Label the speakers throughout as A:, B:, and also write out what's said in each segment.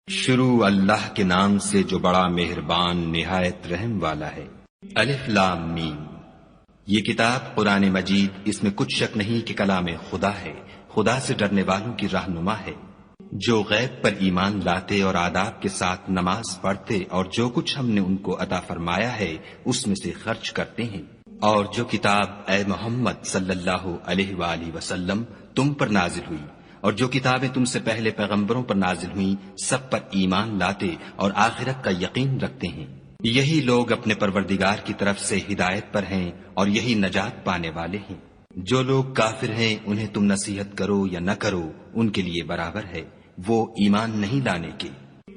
A: شروع اللہ کے نام سے جو بڑا مہربان نہایت رحم والا ہے۔ الف لام میم۔ یہ کتاب قرآن مجید، اس میں کچھ شک نہیں کہ کلام خدا ہے، خدا سے ڈرنے والوں کی رہنما ہے، جو غیب پر ایمان لاتے اور آداب کے ساتھ نماز پڑھتے اور جو کچھ ہم نے ان کو عطا فرمایا ہے اس میں سے خرچ کرتے ہیں، اور جو کتاب اے محمد صلی اللہ علیہ وآلہ وسلم تم پر نازل ہوئی اور جو کتابیں تم سے پہلے پیغمبروں پر نازل ہوئیں سب پر ایمان لاتے اور آخرت کا یقین رکھتے ہیں، یہی لوگ اپنے پروردگار کی طرف سے ہدایت پر ہیں اور یہی نجات پانے والے ہیں۔ جو لوگ کافر ہیں انہیں تم نصیحت کرو یا نہ کرو ان کے لیے برابر ہے، وہ ایمان نہیں لانے کے۔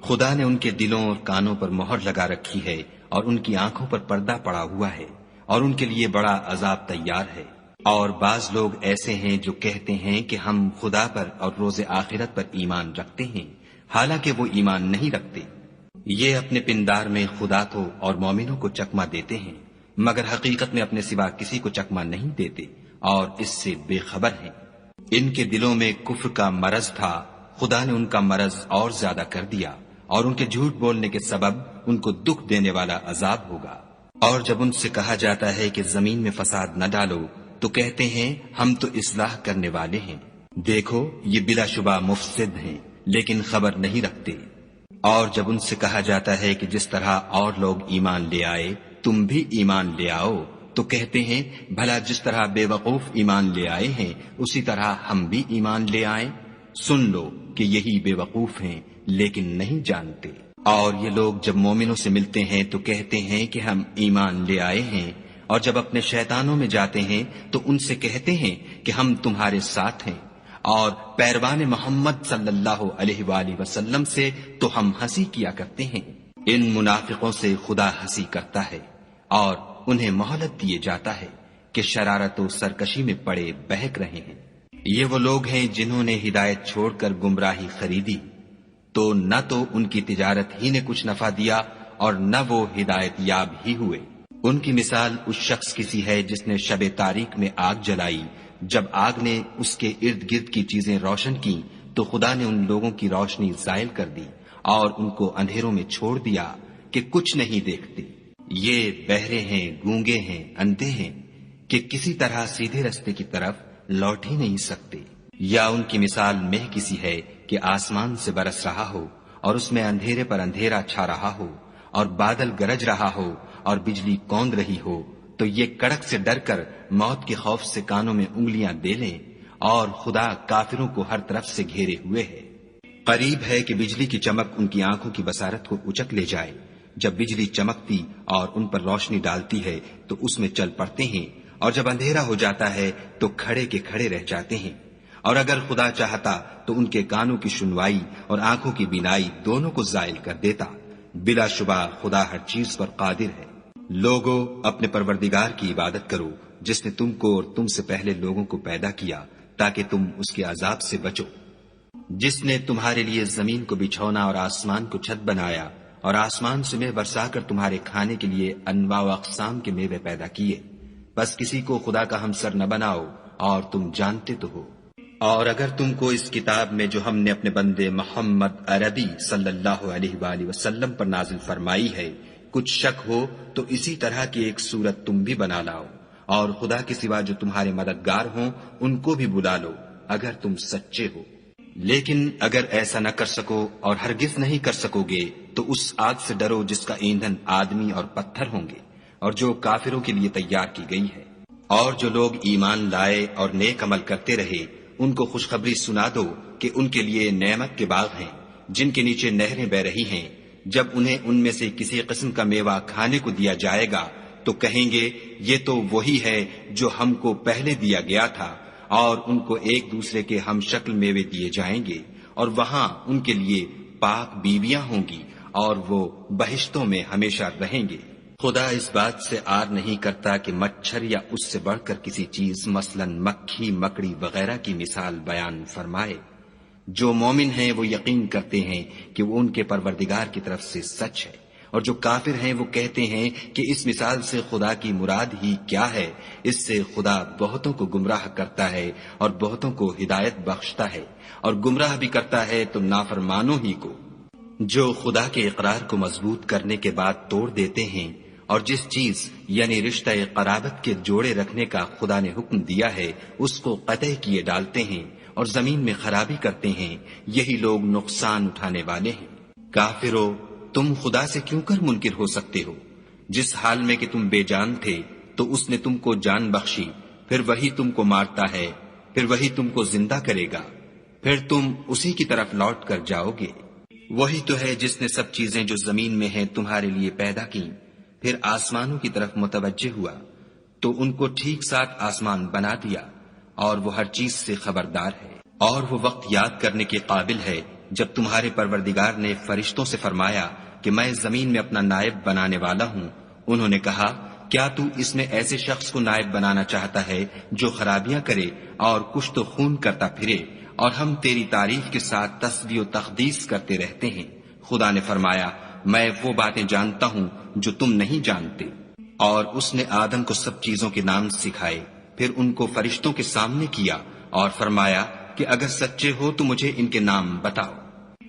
A: خدا نے ان کے دلوں اور کانوں پر مہر لگا رکھی ہے اور ان کی آنکھوں پر پردہ پڑا ہوا ہے اور ان کے لیے بڑا عذاب تیار ہے۔ اور بعض لوگ ایسے ہیں جو کہتے ہیں کہ ہم خدا پر اور روز آخرت پر ایمان رکھتے ہیں، حالانکہ وہ ایمان نہیں رکھتے۔ یہ اپنے پندار میں خدا کو اور مومنوں کو چکمہ دیتے ہیں، مگر حقیقت میں اپنے سوا کسی کو چکمہ نہیں دیتے اور اس سے بے خبر ہیں۔ ان کے دلوں میں کفر کا مرض تھا، خدا نے ان کا مرض اور زیادہ کر دیا اور ان کے جھوٹ بولنے کے سبب ان کو دکھ دینے والا عذاب ہوگا۔ اور جب ان سے کہا جاتا ہے کہ زمین میں فساد نہ ڈالو تو کہتے ہیں ہم تو اصلاح کرنے والے ہیں، دیکھو یہ بلا شبہ مفسد ہیں لیکن خبر نہیں رکھتے۔ اور جب ان سے کہا جاتا ہے کہ جس طرح اور لوگ ایمان لے آئے تم بھی ایمان لے آؤ تو کہتے ہیں بھلا جس طرح بے وقوف ایمان لے آئے ہیں اسی طرح ہم بھی ایمان لے آئیں، سن لو کہ یہی بے وقوف ہیں لیکن نہیں جانتے۔ اور یہ لوگ جب مومنوں سے ملتے ہیں تو کہتے ہیں کہ ہم ایمان لے آئے ہیں، اور جب اپنے شیطانوں میں جاتے ہیں تو ان سے کہتے ہیں کہ ہم تمہارے ساتھ ہیں، اور پیروان محمد صلی اللہ علیہ وآلہ وسلم سے تو ہم ہنسی کیا کرتے ہیں۔ ان منافقوں سے خدا ہنسی کرتا ہے اور انہیں مہلت دیے جاتا ہے کہ شرارت و سرکشی میں پڑے بہک رہے ہیں۔ یہ وہ لوگ ہیں جنہوں نے ہدایت چھوڑ کر گمراہی خریدی، تو نہ تو ان کی تجارت ہی نے کچھ نفع دیا اور نہ وہ ہدایت یاب ہی ہوئے۔ ان کی مثال اس شخص کی سی ہے جس نے شب تاریک میں آگ جلائی، جب آگ نے اس کے ارد گرد کی چیزیں روشن کی تو خدا نے ان لوگوں کی روشنی زائل کر دی اور ان کو اندھیروں میں چھوڑ دیا کہ کچھ نہیں دیکھتے۔ یہ بہرے ہیں، گونگے ہیں، اندھے ہیں کہ کسی طرح سیدھے رستے کی طرف لوٹ ہی نہیں سکتے۔ یا ان کی مثال مہ کسی ہے کہ آسمان سے برس رہا ہو اور اس میں اندھیرے پر اندھیرا چھا رہا ہو اور بادل گرج رہا ہو اور بجلی کوند رہی ہو، تو یہ کڑک سے ڈر کر موت کے خوف سے کانوں میں انگلیاں دے لیں، اور خدا کافروں کو ہر طرف سے گھیرے ہوئے ہے۔ قریب ہے کہ بجلی کی چمک ان کی آنکھوں کی بصارت کو اچک لے جائے۔ جب بجلی چمکتی اور ان پر روشنی ڈالتی ہے تو اس میں چل پڑتے ہیں، اور جب اندھیرا ہو جاتا ہے تو کھڑے کے کھڑے رہ جاتے ہیں۔ اور اگر خدا چاہتا تو ان کے کانوں کی سنوائی اور آنکھوں کی بینائی دونوں کو زائل کر دیتا، بلا شبہ خدا ہر چیز پر قادر ہے۔ لوگو اپنے پروردگار کی عبادت کرو جس نے تم کو اور تم سے پہلے لوگوں کو پیدا کیا تاکہ تم اس کے عذاب سے بچو، جس نے تمہارے لیے زمین کو بچھونا اور آسمان کو چھت بنایا اور آسمان سے مے برسا کر تمہارے کھانے کے لیے انواع و اقسام کے میوے پیدا کیے، بس کسی کو خدا کا ہمسر نہ بناؤ اور تم جانتے تو ہو۔ اور اگر تم کو اس کتاب میں جو ہم نے اپنے بندے محمد عربی صلی اللہ علیہ وآلہ وسلم پر نازل فرمائی ہے کچھ شک ہو تو اسی طرح کی ایک صورت تم بھی بنا لاؤ، اور خدا کے سوا جو تمہارے مددگار ہوں ان کو بھی بلا لو اگر تم سچے ہو۔ لیکن اگر ایسا نہ کر سکو اور ہرگز نہیں کر سکو گے تو اس آگ سے ڈرو جس کا ایندھن آدمی اور پتھر ہوں گے اور جو کافروں کے لیے تیار کی گئی ہے۔ اور جو لوگ ایمان لائے اور نیک عمل کرتے رہے ان کو خوشخبری سنا دو کہ ان کے لیے نعمت کے باغ ہیں جن کے نیچے نہریں بہ رہی ہیں، جب انہیں ان میں سے کسی قسم کا میوہ کھانے کو دیا جائے گا تو کہیں گے یہ تو وہی ہے جو ہم کو پہلے دیا گیا تھا، اور ان کو ایک دوسرے کے ہم شکل میوے دیے جائیں گے، اور وہاں ان کے لیے پاک بیویاں ہوں گی اور وہ بہشتوں میں ہمیشہ رہیں گے۔ خدا اس بات سے آر نہیں کرتا کہ مچھر یا اس سے بڑھ کر کسی چیز مثلا مکھی مکڑی وغیرہ کی مثال بیان فرمائے۔ جو مومن ہیں وہ یقین کرتے ہیں کہ وہ ان کے پروردگار کی طرف سے سچ ہے، اور جو کافر ہیں وہ کہتے ہیں کہ اس مثال سے خدا کی مراد ہی کیا ہے۔ اس سے خدا بہتوں کو گمراہ کرتا ہے اور بہتوں کو ہدایت بخشتا ہے، اور گمراہ بھی کرتا ہے تو نافرمانوں ہی کو۔ جو خدا کے اقرار کو مضبوط کرنے کے بعد توڑ دیتے ہیں اور جس چیز یعنی رشتہ قرابت کے جوڑے رکھنے کا خدا نے حکم دیا ہے اس کو قطع کیے ڈالتے ہیں اور زمین میں خرابی کرتے ہیں، یہی لوگ نقصان اٹھانے والے ہیں۔ کافرو، تم خدا سے کیوں کر منکر ہو سکتے ہو؟ جس حال میں کہ تم بے جان تھے تو اس نے تم کو جان بخشی، پھر وہی تم کو مارتا ہے، پھر وہی تم کو زندہ کرے گا، پھر تم اسی کی طرف لوٹ کر جاؤ گے۔ وہی تو ہے جس نے سب چیزیں جو زمین میں ہیں تمہارے لیے پیدا کی، پھر آسمانوں کی طرف متوجہ ہوا تو ان کو ٹھیک ساتھ آسمان بنا دیا، اور وہ ہر چیز سے خبردار ہے۔ اور وہ وقت یاد کرنے کے قابل ہے جب تمہارے پروردگار نے فرشتوں سے فرمایا کہ میں زمین میں اپنا نائب بنانے والا ہوں۔ انہوں نے کہا، کیا تو اس میں ایسے شخص کو نائب بنانا چاہتا ہے جو خرابیاں کرے اور کشت و خون کرتا پھرے، اور ہم تیری تعریف کے ساتھ تسبیح و تقدیس کرتے رہتے ہیں؟ خدا نے فرمایا، میں وہ باتیں جانتا ہوں جو تم نہیں جانتے۔ اور اس نے آدم کو سب چیزوں کے نام سکھائے، پھر ان کو فرشتوں کے سامنے کیا اور فرمایا کہ اگر سچے ہو تو مجھے ان کے نام بتاؤ۔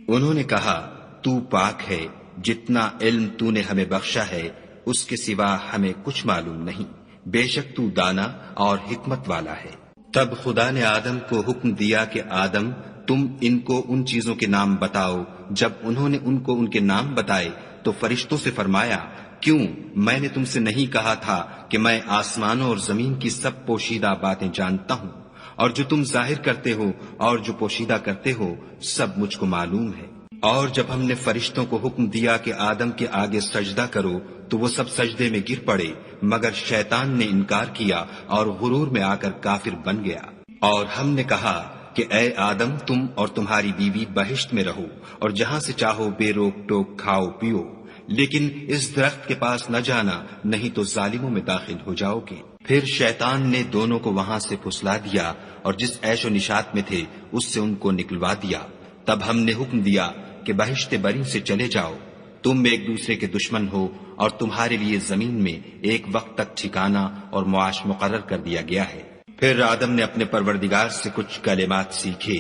A: انہوں نے کہا، تو پاک ہے، جتنا علم تو نے ہمیں بخشا ہے اس کے سوا ہمیں کچھ معلوم نہیں، بے شک تو دانا اور حکمت والا ہے۔ تب خدا نے آدم کو حکم دیا کہ آدم، تم ان کو ان چیزوں کے نام بتاؤ۔ جب انہوں نے ان کو ان کے نام بتائے تو فرشتوں سے فرمایا، کیوں میں نے تم سے نہیں کہا تھا کہ میں آسمانوں اور زمین کی سب پوشیدہ باتیں جانتا ہوں، اور جو تم ظاہر کرتے ہو اور جو پوشیدہ کرتے ہو سب مجھ کو معلوم ہے۔ اور جب ہم نے فرشتوں کو حکم دیا کہ آدم کے آگے سجدہ کرو تو وہ سب سجدے میں گر پڑے، مگر شیطان نے انکار کیا اور غرور میں آ کر کافر بن گیا۔ اور ہم نے کہا کہ اے آدم، تم اور تمہاری بیوی بہشت میں رہو اور جہاں سے چاہو بے روک ٹوک کھاؤ پیو، لیکن اس درخت کے پاس نہ جانا، نہیں تو ظالموں میں داخل ہو جاؤ گے۔ پھر شیطان نے دونوں کو وہاں سے پھسلا دیا اور جس عیش و نشاط میں تھے اس سے ان کو نکلوا دیا۔ تب ہم نے حکم دیا کہ بہشت بری سے چلے جاؤ، تم ایک دوسرے کے دشمن ہو، اور تمہارے لیے زمین میں ایک وقت تک ٹھکانہ اور معاش مقرر کر دیا گیا ہے۔ پھر آدم نے اپنے پروردگار سے کچھ کلمات سیکھے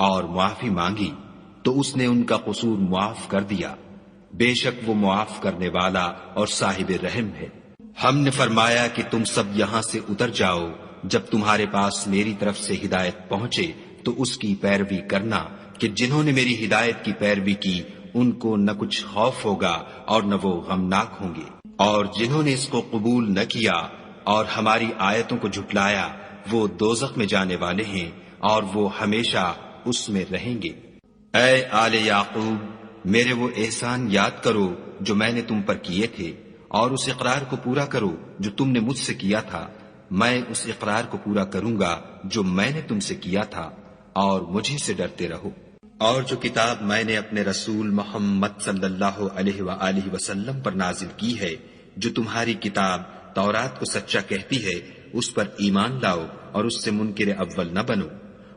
A: اور معافی مانگی تو اس نے ان کا قصور معاف کر دیا، بے شک وہ معاف کرنے والا اور صاحب رحم ہے۔ ہم نے فرمایا کہ تم سب یہاں سے اتر جاؤ، جب تمہارے پاس میری طرف سے ہدایت پہنچے تو اس کی پیروی کرنا، کہ جنہوں نے میری ہدایت کی پیروی کی ان کو نہ کچھ خوف ہوگا اور نہ وہ غمناک ہوں گے، اور جنہوں نے اس کو قبول نہ کیا اور ہماری آیتوں کو جھٹلایا وہ دوزخ میں جانے والے ہیں اور وہ ہمیشہ اس میں رہیں گے۔ اے آل یعقوب، میرے وہ احسان یاد کرو جو میں نے تم پر کیے تھے، اور اس اقرار کو پورا کرو جو تم نے مجھ سے کیا تھا۔ میں اس اقرار کو پورا کروں گا جو میں نے تم سے کیا تھا، اور مجھے سے ڈرتے رہو۔ اور جو کتاب میں نے اپنے رسول محمد صلی اللہ علیہ وآلہ وسلم پر نازل کی ہے، جو تمہاری کتاب تورات کو سچا کہتی ہے، اس پر ایمان لاؤ اور اس سے منکر اول نہ بنو،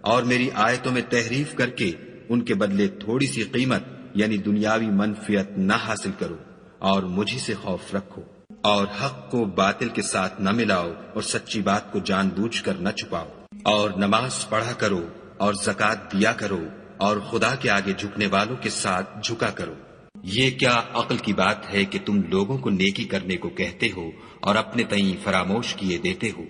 A: اور میری آیتوں میں تحریف کر کے ان کے بدلے تھوڑی سی قیمت یعنی دنیاوی منفعت نہ حاصل کرو، اور مجھے سے خوف رکھو، اور حق کو باطل کے ساتھ نہ ملاؤ اور سچی بات کو جان بوجھ کر نہ چھپاؤ، اور نماز پڑھا کرو اور زکوٰۃ دیا کرو، اور خدا کے آگے جھکنے والوں کے ساتھ جھکا کرو۔ یہ کیا عقل کی بات ہے کہ تم لوگوں کو نیکی کرنے کو کہتے ہو اور اپنے تئیں فراموش کیے دیتے ہو،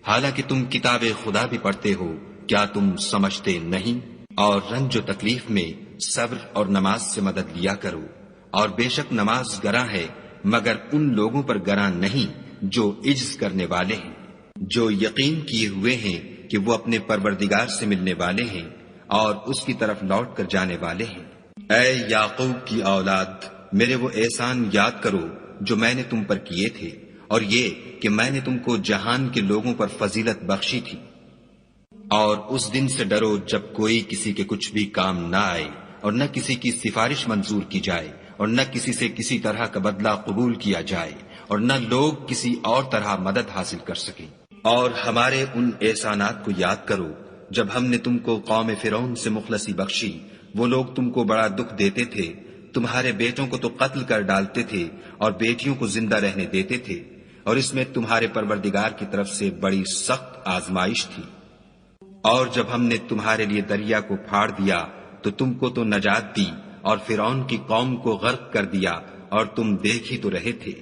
A: حالانکہ تم کتاب خدا بھی پڑھتے ہو؟ کیا تم سمجھتے نہیں؟ اور رنج و تکلیف میں صبر اور نماز سے مدد لیا کرو، اور بے شک نماز گراں ہے، مگر ان لوگوں پر گراں نہیں جو عجز کرنے والے ہیں، جو یقین کیے ہوئے ہیں کہ وہ اپنے پروردگار سے ملنے والے ہیں اور اس کی طرف لوٹ کر جانے والے ہیں۔ اے یعقوب کی اولاد، میرے وہ احسان یاد کرو جو میں نے تم پر کیے تھے، اور یہ کہ میں نے تم کو جہان کے لوگوں پر فضیلت بخشی تھی۔ اور اس دن سے ڈرو جب کوئی کسی کے کچھ بھی کام نہ آئے، اور نہ کسی کی سفارش منظور کی جائے، اور نہ کسی سے کسی طرح کا بدلہ قبول کیا جائے، اور نہ لوگ کسی اور طرح مدد حاصل کر سکیں۔ اور ہمارے ان احسانات کو یاد کرو جب ہم نے تم کو قوم فرعون سے مخلصی بخشی، وہ لوگ تم کو بڑا دکھ دیتے تھے، تمہارے بیٹوں کو تو قتل کر ڈالتے تھے اور بیٹیوں کو زندہ رہنے دیتے تھے، اور اس میں تمہارے پروردگار کی طرف سے بڑی سخت آزمائش تھی۔ اور جب ہم نے تمہارے لیے دریا کو پھاڑ دیا تو تم کو تو نجات دی، اور فرعون کی قوم کو غرق کر دیا اور تم دیکھ ہی تو رہے تھے۔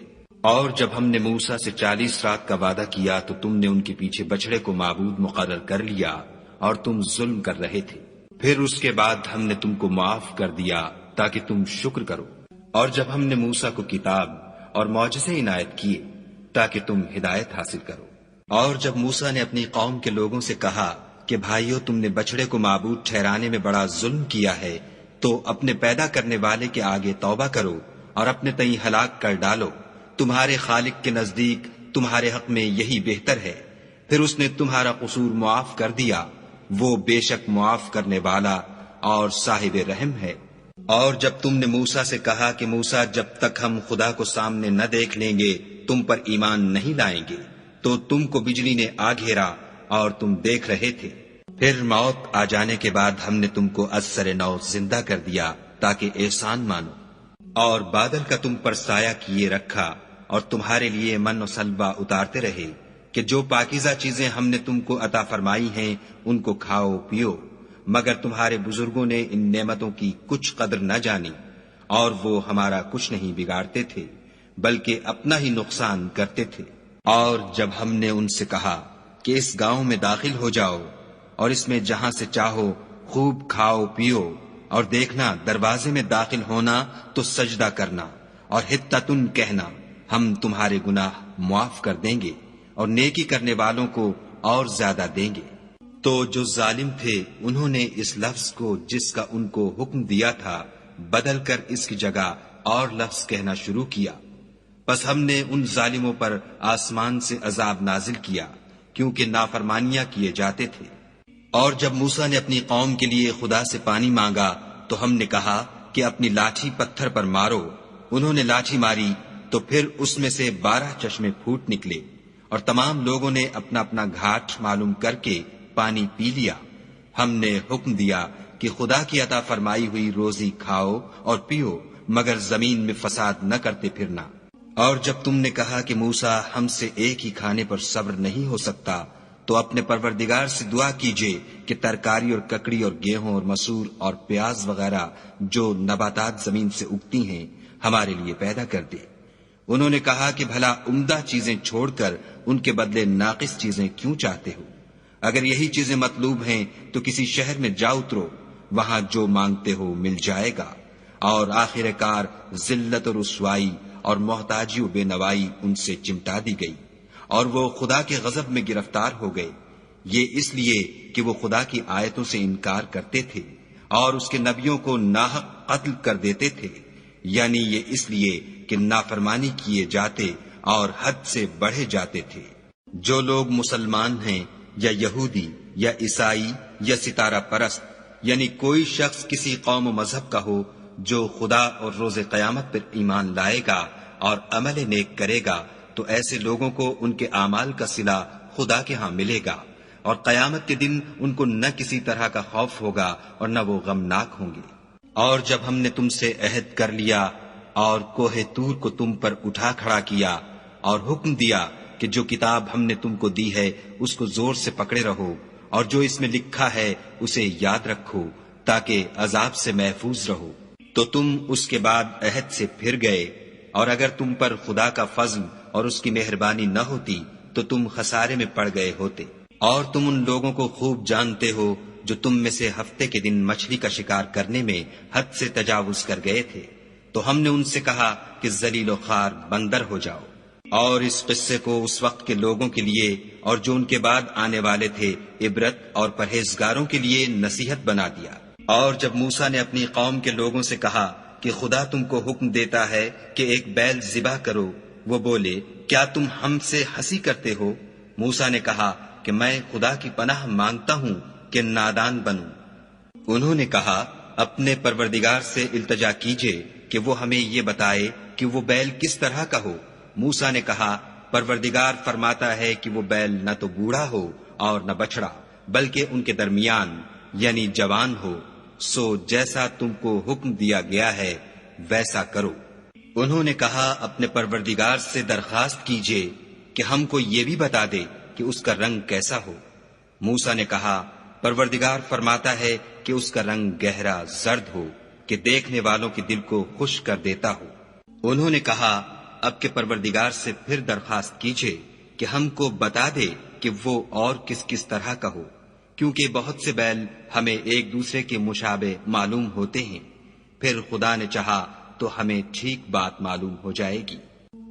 A: اور جب ہم نے موسیٰ سے 40 رات کا وعدہ کیا تو تم نے ان کے پیچھے بچڑے کو معبود مقرر کر لیا اور تم ظلم کر رہے تھے۔ پھر اس کے بعد ہم نے تم کو معاف کر دیا تاکہ تم شکر کرو۔ اور جب ہم نے موسیٰ کو کتاب اور معجزے عنایت کیے تاکہ تم ہدایت حاصل کرو۔ اور جب موسیٰ نے اپنی قوم کے لوگوں سے کہا کہ بھائیو، تم نے بچڑے کو معبود ٹھہرانے میں بڑا ظلم کیا ہے، تو اپنے پیدا کرنے والے کے آگے توبہ کرو اور اپنے تئیں ہلاک کر ڈالو، تمہارے خالق کے نزدیک تمہارے حق میں یہی بہتر ہے۔ پھر اس نے تمہارا قصور معاف کر دیا، وہ بے شک معاف کرنے والا اور صاحب رحم ہے۔ اور جب تم نے موسیٰ سے کہا کہ موسیٰ، جب تک ہم خدا کو سامنے نہ دیکھ لیں گے تم پر ایمان نہیں لائیں گے، تو تم کو بجلی نے آ گھیرا اور تم دیکھ رہے تھے۔ پھر موت آ جانے کے بعد ہم نے تم کو از سر نو زندہ کر دیا تاکہ احسان مانو، اور بادل کا تم پر سایہ کیے رکھا اور تمہارے لیے من و سلوہ اتارتے رہے کہ جو پاکیزہ چیزیں ہم نے تم کو عطا فرمائی ہیں ان کو کھاؤ پیو، مگر تمہارے بزرگوں نے ان نعمتوں کی کچھ قدر نہ جانی، اور وہ ہمارا کچھ نہیں بگاڑتے تھے بلکہ اپنا ہی نقصان کرتے تھے۔ اور جب ہم نے ان سے کہا کہ اس گاؤں میں داخل ہو جاؤ اور اس میں جہاں سے چاہو خوب کھاؤ پیو، اور دیکھنا دروازے میں داخل ہونا تو سجدہ کرنا اور حطتن کہنا، ہم تمہارے گناہ معاف کر دیں گے اور نیکی کرنے والوں کو اور زیادہ دیں گے۔ تو جو ظالم تھے انہوں نے اس لفظ کو جس کا ان کو حکم دیا تھا بدل کر اس کی جگہ اور لفظ کہنا شروع کیا، پس ہم نے ان ظالموں پر آسمان سے عذاب نازل کیا کیونکہ نافرمانیاں کیے جاتے تھے۔ اور جب موسیٰ نے اپنی قوم کے لیے خدا سے پانی مانگا تو ہم نے کہا کہ اپنی لاٹھی پتھر پر مارو۔ انہوں نے لاٹھی ماری تو پھر اس میں سے 12 چشمے پھوٹ نکلے، اور تمام لوگوں نے اپنا اپنا گھاٹ معلوم کر کے پانی پی لیا۔ ہم نے حکم دیا کہ خدا کی عطا فرمائی ہوئی روزی کھاؤ اور پیو، مگر زمین میں فساد نہ کرتے پھرنا۔ اور جب تم نے کہا کہ موسیٰ، ہم سے ایک ہی کھانے پر صبر نہیں ہو سکتا، تو اپنے پروردگار سے دعا کیجئے کہ ترکاری اور ککڑی اور گیہوں اور مسور اور پیاز وغیرہ جو نباتات زمین سے اگتی ہیں ہمارے لیے پیدا کر دے۔ انہوں نے کہا کہ بھلا عمدہ چیزیں چھوڑ کر ان کے بدلے ناقص چیزیں کیوں چاہتے ہو؟ اگر یہی چیزیں مطلوب ہیں تو کسی شہر میں جا اترو، وہاں جو مانگتے ہو مل جائے گا۔ اور آخر کار ذلت اور رسوائی اور محتاجی و بے نوائی ان سے چمٹا دی گئی، اور وہ خدا کے غضب میں گرفتار ہو گئے، یہ اس لیے کہ وہ خدا کی آیتوں سے انکار کرتے تھے اور اس کے نبیوں کو ناحق قتل کر دیتے تھے، یعنی یہ اس لیے کہ نافرمانی کیے جاتے اور حد سے بڑھے جاتے تھے۔ جو لوگ مسلمان ہیں یا یہودی یا عیسائی یا ستارہ پرست، یعنی کوئی شخص کسی قوم و مذہب کا ہو، جو خدا اور روز قیامت پر ایمان لائے گا اور عمل نیک کرے گا، تو ایسے لوگوں کو ان کے اعمال کا صلہ خدا کے ہاں ملے گا، اور قیامت کے دن ان کو نہ کسی طرح کا خوف ہوگا اور نہ وہ غمناک ہوں گے۔ اور جب ہم نے تم سے عہد کر لیا اور کوہ طور کو تم پر اٹھا کھڑا کیا اور حکم دیا کہ جو کتاب ہم نے تم کو دی ہے اس کو زور سے پکڑے رہو، اور جو اس میں لکھا ہے اسے یاد رکھو تاکہ عذاب سے محفوظ رہو، تو تم اس کے بعد عہد سے پھر گئے، اور اگر تم پر خدا کا فضل اور اس کی مہربانی نہ ہوتی تو تم خسارے میں پڑ گئے ہوتے۔ اور تم ان لوگوں کو خوب جانتے ہو جو تم میں سے ہفتے کے دن مچھلی کا شکار کرنے میں حد سے تجاوز کر گئے تھے، تو ہم نے ان سے کہا کہ ذلیل و خوار بندر ہو جاؤ۔ اور اس قصے کو اس وقت کے لوگوں کے لیے اور جو ان کے بعد آنے والے تھے عبرت اور پرہیزگاروں کے لیے نصیحت بنا دیا۔ اور جب موسیٰ نے اپنی قوم کے لوگوں سے کہا کہ خدا تم کو حکم دیتا ہے کہ ایک بیل ذبح کرو، وہ بولے، کیا تم ہم سے ہنسی کرتے ہو؟ موسیٰ نے کہا کہ میں خدا کی پناہ مانگتا ہوں کہ نادان بنوں۔ انہوں نے کہا، اپنے پروردگار سے التجا کیجئے کہ وہ ہمیں یہ بتائے کہ وہ بیل کس طرح کا ہو۔ موسیٰ نے کہا، پروردگار فرماتا ہے کہ وہ بیل نہ تو بوڑھا ہو اور نہ بچڑا، بلکہ ان کے درمیان یعنی جوان ہو، سو جیسا تم کو حکم دیا گیا ہے ویسا کرو۔ انہوں نے کہا، اپنے پروردگار سے درخواست کیجئے کہ ہم کو یہ بھی بتا دے کہ اس کا رنگ کیسا ہو۔ موسیٰ نے کہا، پروردگار فرماتا ہے کہ اس کا رنگ گہرا زرد ہو، کہ دیکھنے والوں کے دل کو خوش کر دیتا ہو۔ انہوں نے کہا اب کے پروردگار سے پھر درخواست کیجئے کہ ہم کو بتا دے کہ وہ اور کس کس طرح کا ہو، کیونکہ بہت سے بیل ہمیں ایک دوسرے کے مشابہ معلوم ہوتے ہیں، پھر خدا نے چاہا تو ہمیں ٹھیک بات معلوم ہو جائے گی۔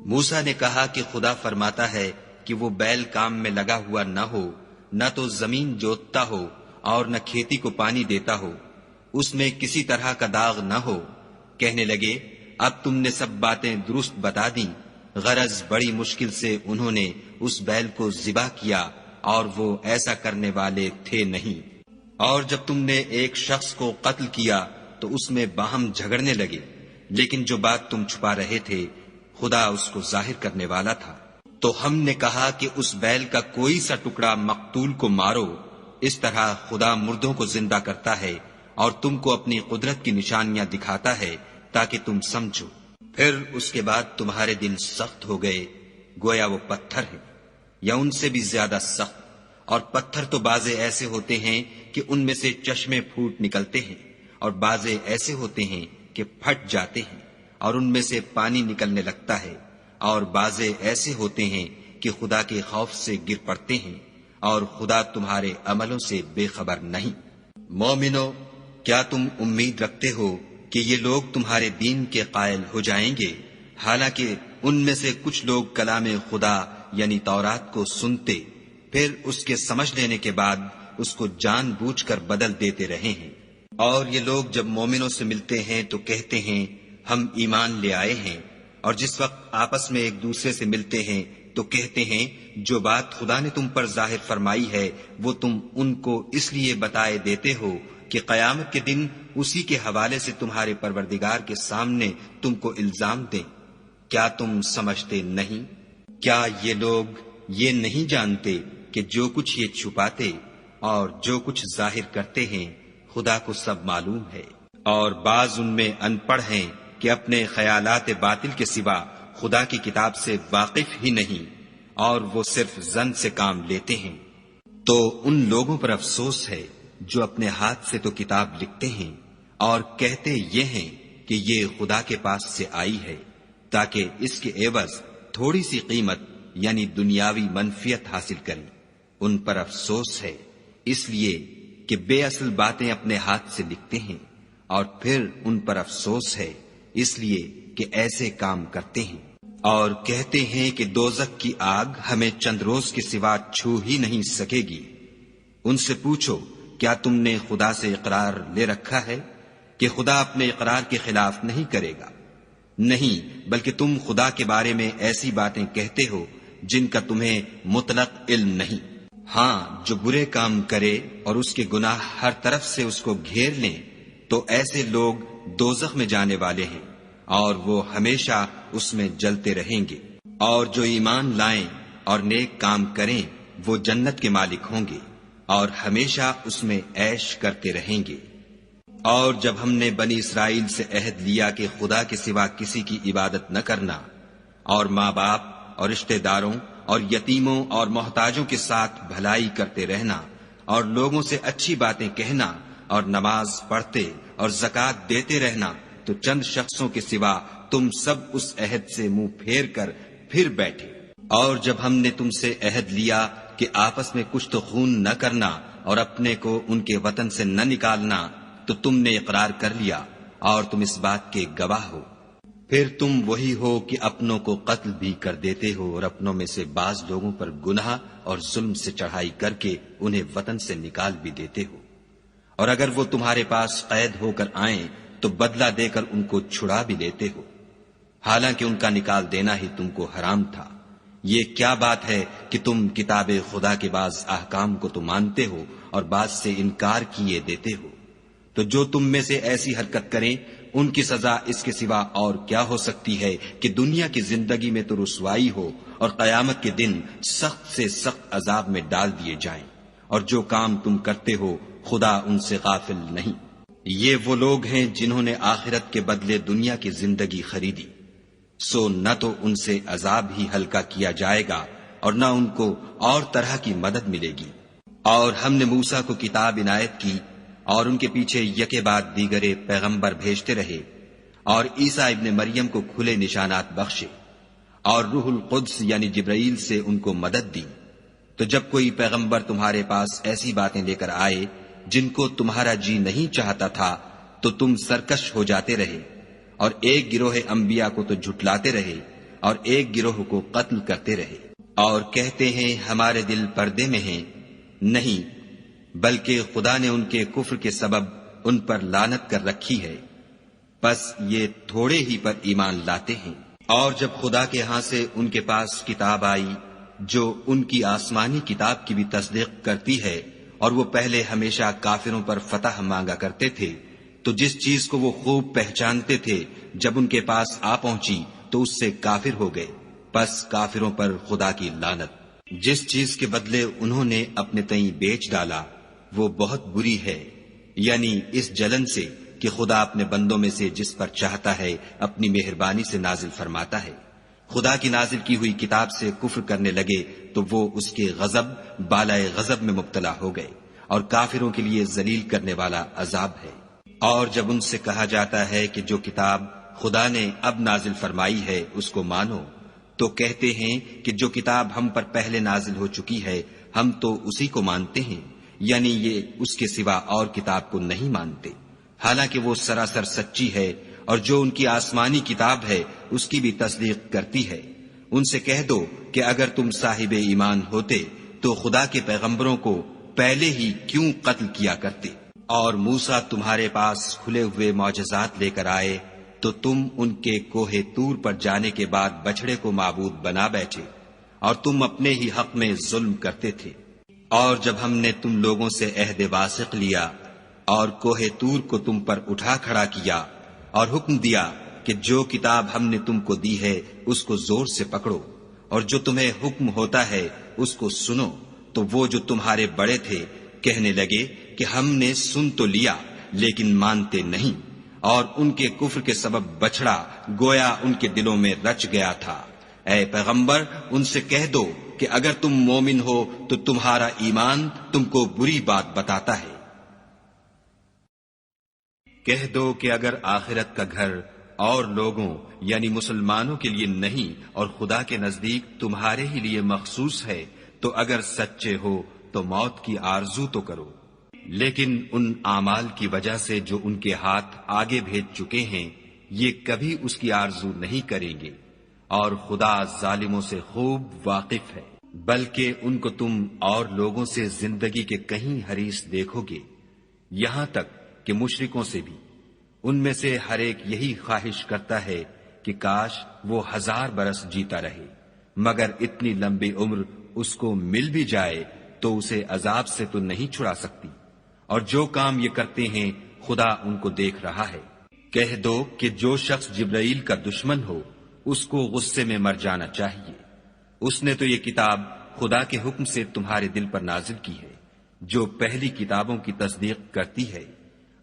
A: موسیٰ نے کہا کہ خدا فرماتا ہے کہ وہ بیل کام میں لگا ہوا نہ ہو، نہ تو زمین جوتتا ہو اور نہ کھیتی کو پانی دیتا ہو، اس میں کسی طرح کا داغ نہ ہو۔ کہنے لگے اب تم نے سب باتیں درست بتا دیں۔ غرض بڑی مشکل سے انہوں نے اس بیل کو ذبح کیا اور وہ ایسا کرنے والے تھے نہیں۔ اور جب تم نے ایک شخص کو قتل کیا تو اس میں باہم جھگڑنے لگے، لیکن جو بات تم چھپا رہے تھے خدا اس کو ظاہر کرنے والا تھا۔ تو ہم نے کہا کہ اس بیل کا کوئی سا ٹکڑا مقتول کو مارو، اس طرح خدا مردوں کو زندہ کرتا ہے اور تم کو اپنی قدرت کی نشانیاں دکھاتا ہے تاکہ تم سمجھو۔ پھر اس کے بعد تمہارے دل سخت ہو گئے، گویا وہ پتھر ہیں یا ان سے بھی زیادہ سخت، اور پتھر تو بعضے ایسے ہوتے ہیں کہ ان میں سے چشمے پھوٹ نکلتے ہیں، اور بعضے ایسے ہوتے ہیں کہ پھٹ جاتے ہیں اور ان میں سے پانی نکلنے لگتا ہے، اور بعضے ایسے ہوتے ہیں کہ خدا کے خوف سے گر پڑتے ہیں، اور خدا تمہارے عملوں سے بے خبر نہیں۔ مومنو، کیا تم امید رکھتے ہو کہ یہ لوگ تمہارے دین کے قائل ہو جائیں گے؟ حالانکہ ان میں سے کچھ لوگ کلام خدا یعنی تورات کو سنتے، پھر اس کے سمجھ لینے کے بعد اس کو جان بوجھ کر بدل دیتے رہے ہیں۔ اور یہ لوگ جب مومنوں سے ملتے ہیں تو کہتے ہیں ہم ایمان لے آئے ہیں، اور جس وقت آپس میں ایک دوسرے سے ملتے ہیں تو کہتے ہیں جو بات خدا نے تم پر ظاہر فرمائی ہے وہ تم ان کو اس لیے بتائے دیتے ہو کہ قیامت کے دن اسی کے حوالے سے تمہارے پروردگار کے سامنے تم کو الزام دیں۔ کیا تم سمجھتے نہیں؟ کیا یہ لوگ یہ نہیں جانتے کہ جو کچھ یہ چھپاتے اور جو کچھ ظاہر کرتے ہیں خدا کو سب معلوم ہے؟ اور بعض ان میں ان پڑھ ہیں کہ اپنے خیالات باطل کے سوا خدا کی کتاب سے واقف ہی نہیں، اور وہ صرف ظن سے کام لیتے ہیں۔ تو ان لوگوں پر افسوس ہے جو اپنے ہاتھ سے تو کتاب لکھتے ہیں اور کہتے یہ ہیں کہ یہ خدا کے پاس سے آئی ہے تاکہ اس کے عوض تھوڑی سی قیمت یعنی دنیاوی منفیت حاصل کریں۔ ان پر افسوس ہے اس لیے کہ بے اصل باتیں اپنے ہاتھ سے لکھتے ہیں، اور پھر ان پر افسوس ہے اس لیے کہ ایسے کام کرتے ہیں۔ اور کہتے ہیں کہ دوزخ کی آگ ہمیں چند روز کے سوا چھو ہی نہیں سکے گی۔ ان سے پوچھو کیا تم نے خدا سے اقرار لے رکھا ہے کہ خدا اپنے اقرار کے خلاف نہیں کرے گا؟ نہیں، بلکہ تم خدا کے بارے میں ایسی باتیں کہتے ہو جن کا تمہیں مطلق علم نہیں۔ ہاں، جو برے کام کرے اور اس کے گناہ ہر طرف سے اس کو گھیر لیں تو ایسے لوگ دوزخ میں جانے والے ہیں اور وہ ہمیشہ اس میں جلتے رہیں گے۔ اور جو ایمان لائیں اور نیک کام کریں وہ جنت کے مالک ہوں گے اور ہمیشہ اس میں عیش کرتے رہیں گے۔ اور جب ہم نے بنی اسرائیل سے عہد لیا کہ خدا کے سوا کسی کی عبادت نہ کرنا، اور ماں باپ اور رشتہ داروں اور یتیموں اور محتاجوں کے ساتھ بھلائی کرتے رہنا، اور لوگوں سے اچھی باتیں کہنا، اور نماز پڑھتے اور زکوٰۃ دیتے رہنا، تو چند شخصوں کے سوا تم سب اس عہد سے منہ پھیر کر پھر بیٹھے۔ اور جب ہم نے تم سے عہد لیا کہ آپس میں کچھ تو خون نہ کرنا اور اپنے کو ان کے وطن سے نہ نکالنا، تو تم نے اقرار کر لیا اور تم اس بات کے گواہ ہو۔ پھر تم وہی ہو کہ اپنوں کو قتل بھی کر دیتے ہو اور اپنوں میں سے بعض لوگوں پر گناہ اور ظلم سے چڑھائی کر کے انہیں وطن سے نکال بھی دیتے ہو، اور اگر وہ تمہارے پاس قید ہو کر آئیں تو بدلہ دے کر ان کو چھڑا بھی لیتے ہو، حالانکہ ان کا نکال دینا ہی تم کو حرام تھا۔ یہ کیا بات ہے کہ تم کتاب خدا کے بعض احکام کو تو مانتے ہو اور بعض سے انکار کیے دیتے ہو؟ تو جو تم میں سے ایسی حرکت کریں ان کی سزا اس کے سوا اور کیا ہو سکتی ہے کہ دنیا کی زندگی میں تو رسوائی ہو اور قیامت کے دن سخت سے سخت عذاب میں ڈال دیے جائیں۔ اور جو کام تم کرتے ہو خدا ان سے غافل نہیں۔ یہ وہ لوگ ہیں جنہوں نے آخرت کے بدلے دنیا کی زندگی خریدی، سو نہ تو ان سے عذاب ہی ہلکا کیا جائے گا اور نہ ان کو اور طرح کی مدد ملے گی۔ اور ہم نے موسیٰ کو کتاب عنایت کی اور ان کے پیچھے یکے بعد دیگرے پیغمبر بھیجتے رہے، اور عیسیٰ ابن مریم کو کھلے نشانات بخشے، اور روح القدس یعنی جبرائیل سے ان کو مدد دی۔ تو جب کوئی پیغمبر تمہارے پاس ایسی باتیں لے کر آئے جن کو تمہارا جی نہیں چاہتا تھا تو تم سرکش ہو جاتے رہے، اور ایک گروہ انبیاء کو تو جھٹلاتے رہے اور ایک گروہ کو قتل کرتے رہے، اور کہتے ہیں ہمارے دل پردے میں ہیں، نہیں بلکہ خدا نے ان کے کفر کے سبب ان پر لعنت کر رکھی ہے، پس یہ تھوڑے ہی پر ایمان لاتے ہیں۔ اور جب خدا کے ہاں سے ان کے پاس کتاب آئی جو ان کی آسمانی کتاب کی بھی تصدیق کرتی ہے، اور وہ پہلے ہمیشہ کافروں پر فتح مانگا کرتے تھے، تو جس چیز کو وہ خوب پہچانتے تھے جب ان کے پاس آ پہنچی تو اس سے کافر ہو گئے، پس کافروں پر خدا کی لعنت۔ جس چیز کے بدلے انہوں نے اپنے تئیں بیچ ڈالا وہ بہت بری ہے، یعنی اس جلن سے کہ خدا اپنے بندوں میں سے جس پر چاہتا ہے اپنی مہربانی سے نازل فرماتا ہے۔ خدا کی نازل کی ہوئی کتاب سے کفر کرنے لگے تو وہ اس کے غضب بالائے غضب میں مبتلا ہو گئے، اور کافروں کے لیے ذلیل کرنے والا عذاب ہے۔ اور جب ان سے کہا جاتا ہے کہ جو کتاب خدا نے اب نازل فرمائی ہے اس کو مانو، تو کہتے ہیں کہ جو کتاب ہم پر پہلے نازل ہو چکی ہے ہم تو اسی کو مانتے ہیں، یعنی یہ اس کے سوا اور کتاب کو نہیں مانتے، حالانکہ وہ سراسر سچی ہے، اور جو ان کی آسمانی کتاب ہے اس کی بھی تصدیق کرتی ہے۔ ان سے کہہ دو کہ اگر تم صاحب ایمان ہوتے تو خدا کے پیغمبروں کو پہلے ہی کیوں قتل کیا کرتے، اور موسیٰ تمہارے پاس کھلے ہوئے معجزات لے کر آئے تو تم ان کے کوہ طور پر جانے کے بعد بچڑے کو معبود بنا بیٹھے، اور تم اپنے ہی حق میں ظلم کرتے تھے۔ اور جب ہم نے تم لوگوں سے عہد واثق لیا اور کوہ طور کو تم پر اٹھا کھڑا کیا اور حکم دیا کہ جو کتاب ہم نے تم کو دی ہے اس کو زور سے پکڑو، اور جو تمہیں حکم ہوتا ہے اس کو سنو، تو وہ جو تمہارے بڑے تھے کہنے لگے کہ ہم نے سن تو لیا لیکن مانتے نہیں، اور ان کے کفر کے سبب بچھڑا گویا ان کے دلوں میں رچ گیا تھا۔ اے پیغمبر ان سے کہہ دو کہ اگر تم مومن ہو تو تمہارا ایمان تم کو بری بات بتاتا ہے۔ کہہ دو کہ اگر آخرت کا گھر اور لوگوں یعنی مسلمانوں کے لیے نہیں اور خدا کے نزدیک تمہارے ہی لیے مخصوص ہے تو اگر سچے ہو تو موت کی آرزو تو کرو، لیکن ان اعمال کی وجہ سے جو ان کے ہاتھ آگے بھیج چکے ہیں یہ کبھی اس کی آرزو نہیں کریں گے، اور خدا ظالموں سے خوب واقف ہے۔ بلکہ ان کو تم اور لوگوں سے زندگی کے کہیں حریص دیکھو گے، یہاں تک کہ مشرکوں سے بھی۔ ان میں سے ہر ایک یہی خواہش کرتا ہے کہ کاش وہ 1000 برس جیتا رہے، مگر اتنی لمبی عمر اس کو مل بھی جائے تو اسے عذاب سے تو نہیں چھڑا سکتی، اور جو کام یہ کرتے ہیں خدا ان کو دیکھ رہا ہے۔ کہہ دو کہ جو شخص جبرائیل کا دشمن ہو اس کو غصے میں مر جانا چاہیے، اس نے تو یہ کتاب خدا کے حکم سے تمہارے دل پر نازل کی ہے جو پہلی کتابوں کی تصدیق کرتی ہے،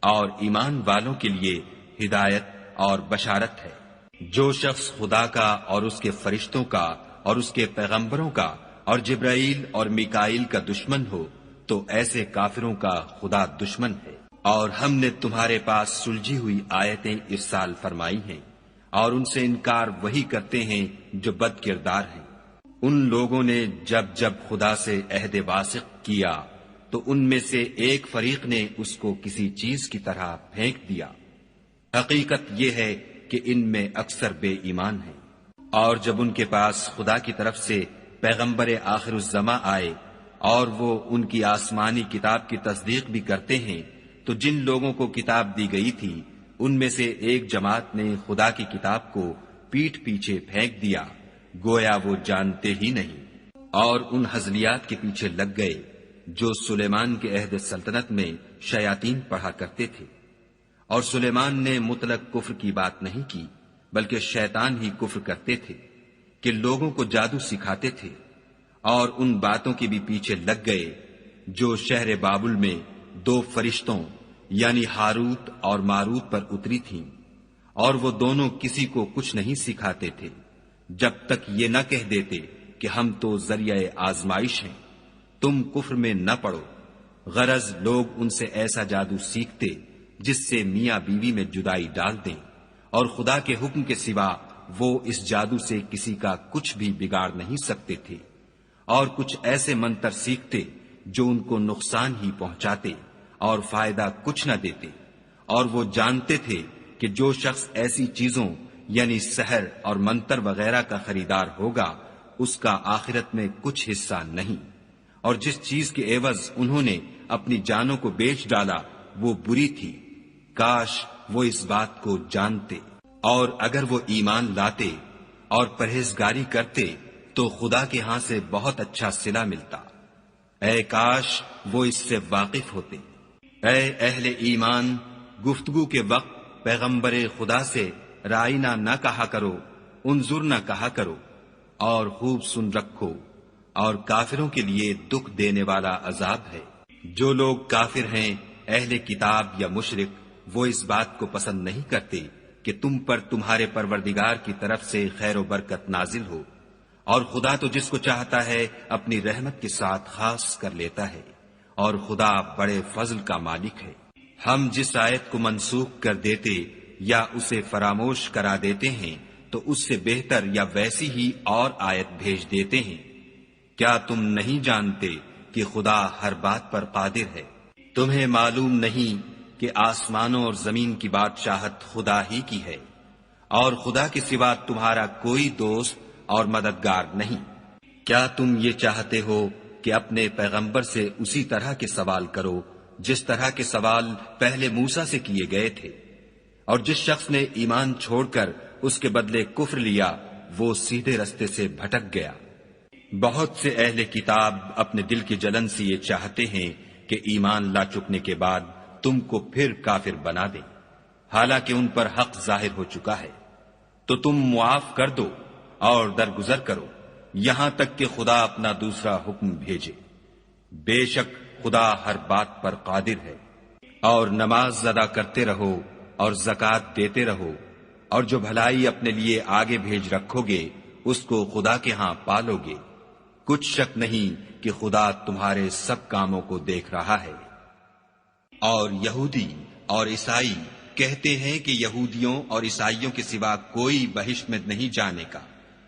A: اور ایمان والوں کے لیے ہدایت اور بشارت ہے۔ جو شخص خدا کا اور اس کے فرشتوں کا اور اس کے پیغمبروں کا اور جبرائیل اور میکائیل کا دشمن ہو تو ایسے کافروں کا خدا دشمن ہے۔ اور ہم نے تمہارے پاس سلجھی ہوئی آیتیں ارسال فرمائی ہیں، اور ان سے انکار وہی کرتے ہیں جو بد کردار ہیں۔ ان لوگوں نے جب جب خدا سے عہد واثق کیا تو ان میں سے ایک فریق نے اس کو کسی چیز کی طرح پھینک دیا۔ حقیقت یہ ہے کہ ان میں اکثر بے ایمان ہیں۔ اور جب ان کے پاس خدا کی طرف سے پیغمبر آخر الزماں آئے اور وہ ان کی آسمانی کتاب کی تصدیق بھی کرتے ہیں تو جن لوگوں کو کتاب دی گئی تھی ان میں سے ایک جماعت نے خدا کی کتاب کو پیٹھ پیچھے پھینک دیا گویا وہ جانتے ہی نہیں، اور ان ہزلیات کے پیچھے لگ گئے جو سلیمان کے عہد سلطنت میں شیاطین پڑھا کرتے تھے۔ اور سلیمان نے مطلق کفر کی بات نہیں کی بلکہ شیطان ہی کفر کرتے تھے کہ لوگوں کو جادو سکھاتے تھے، اور ان باتوں کے بھی پیچھے لگ گئے جو شہر بابل میں 2 فرشتوں یعنی ہاروت اور ماروت پر اتری تھیں، اور وہ دونوں کسی کو کچھ نہیں سکھاتے تھے جب تک یہ نہ کہہ دیتے کہ ہم تو ذریعہ آزمائش ہیں، تم کفر میں نہ پڑو۔ غرض لوگ ان سے ایسا جادو سیکھتے جس سے میاں بیوی میں جدائی ڈال دیں، اور خدا کے حکم کے سوا وہ اس جادو سے کسی کا کچھ بھی بگاڑ نہیں سکتے تھے، اور کچھ ایسے منتر سیکھتے جو ان کو نقصان ہی پہنچاتے اور فائدہ کچھ نہ دیتے، اور وہ جانتے تھے کہ جو شخص ایسی چیزوں یعنی سحر اور منتر وغیرہ کا خریدار ہوگا اس کا آخرت میں کچھ حصہ نہیں، اور جس چیز کے عوض انہوں نے اپنی جانوں کو بیچ ڈالا وہ بری تھی، کاش وہ اس بات کو جانتے، اور اگر وہ ایمان لاتے اور پرہیزگاری کرتے تو خدا کے ہاں سے بہت اچھا صلہ ملتا، اے کاش وہ اس سے واقف ہوتے۔ اے اہل ایمان، گفتگو کے وقت پیغمبر خدا سے رائنا نہ کہا کرو، انظر نہ کہا کرو، اور خوب سن رکھو، اور کافروں کے لیے دکھ دینے والا عذاب ہے۔ جو لوگ کافر ہیں، اہل کتاب یا مشرک، وہ اس بات کو پسند نہیں کرتے کہ تم پر تمہارے پروردگار کی طرف سے خیر و برکت نازل ہو، اور خدا تو جس کو چاہتا ہے اپنی رحمت کے ساتھ خاص کر لیتا ہے، اور خدا بڑے فضل کا مالک ہے۔ ہم جس آیت کو منسوخ کر دیتے یا اسے فراموش کرا دیتے ہیں تو اس سے بہتر یا ویسی ہی اور آیت بھیج دیتے ہیں۔ کیا تم نہیں جانتے کہ خدا ہر بات پر قادر ہے؟ تمہیں معلوم نہیں کہ آسمانوں اور زمین کی بادشاہت خدا ہی کی ہے، اور خدا کے سوا تمہارا کوئی دوست اور مددگار نہیں۔ کیا تم یہ چاہتے ہو کہ اپنے پیغمبر سے اسی طرح کے سوال کرو جس طرح کے سوال پہلے موسیٰ سے کیے گئے تھے؟ اور جس شخص نے ایمان چھوڑ کر اس کے بدلے کفر لیا وہ سیدھے رستے سے بھٹک گیا۔ بہت سے اہل کتاب اپنے دل کی جلن سے یہ چاہتے ہیں کہ ایمان لا چکنے کے بعد تم کو پھر کافر بنا دیں، حالانکہ ان پر حق ظاہر ہو چکا ہے، تو تم معاف کر دو اور درگزر کرو یہاں تک کہ خدا اپنا دوسرا حکم بھیجے۔ بے شک خدا ہر بات پر قادر ہے۔ اور نماز ادا کرتے رہو اور زکوٰۃ دیتے رہو، اور جو بھلائی اپنے لیے آگے بھیج رکھو گے اس کو خدا کے ہاں پالو گے، کچھ شک نہیں کہ خدا تمہارے سب کاموں کو دیکھ رہا ہے۔ اور یہودی اور عیسائی کہتے ہیں کہ یہودیوں اور عیسائیوں کے سوا کوئی بہشت میں نہیں جانے کا،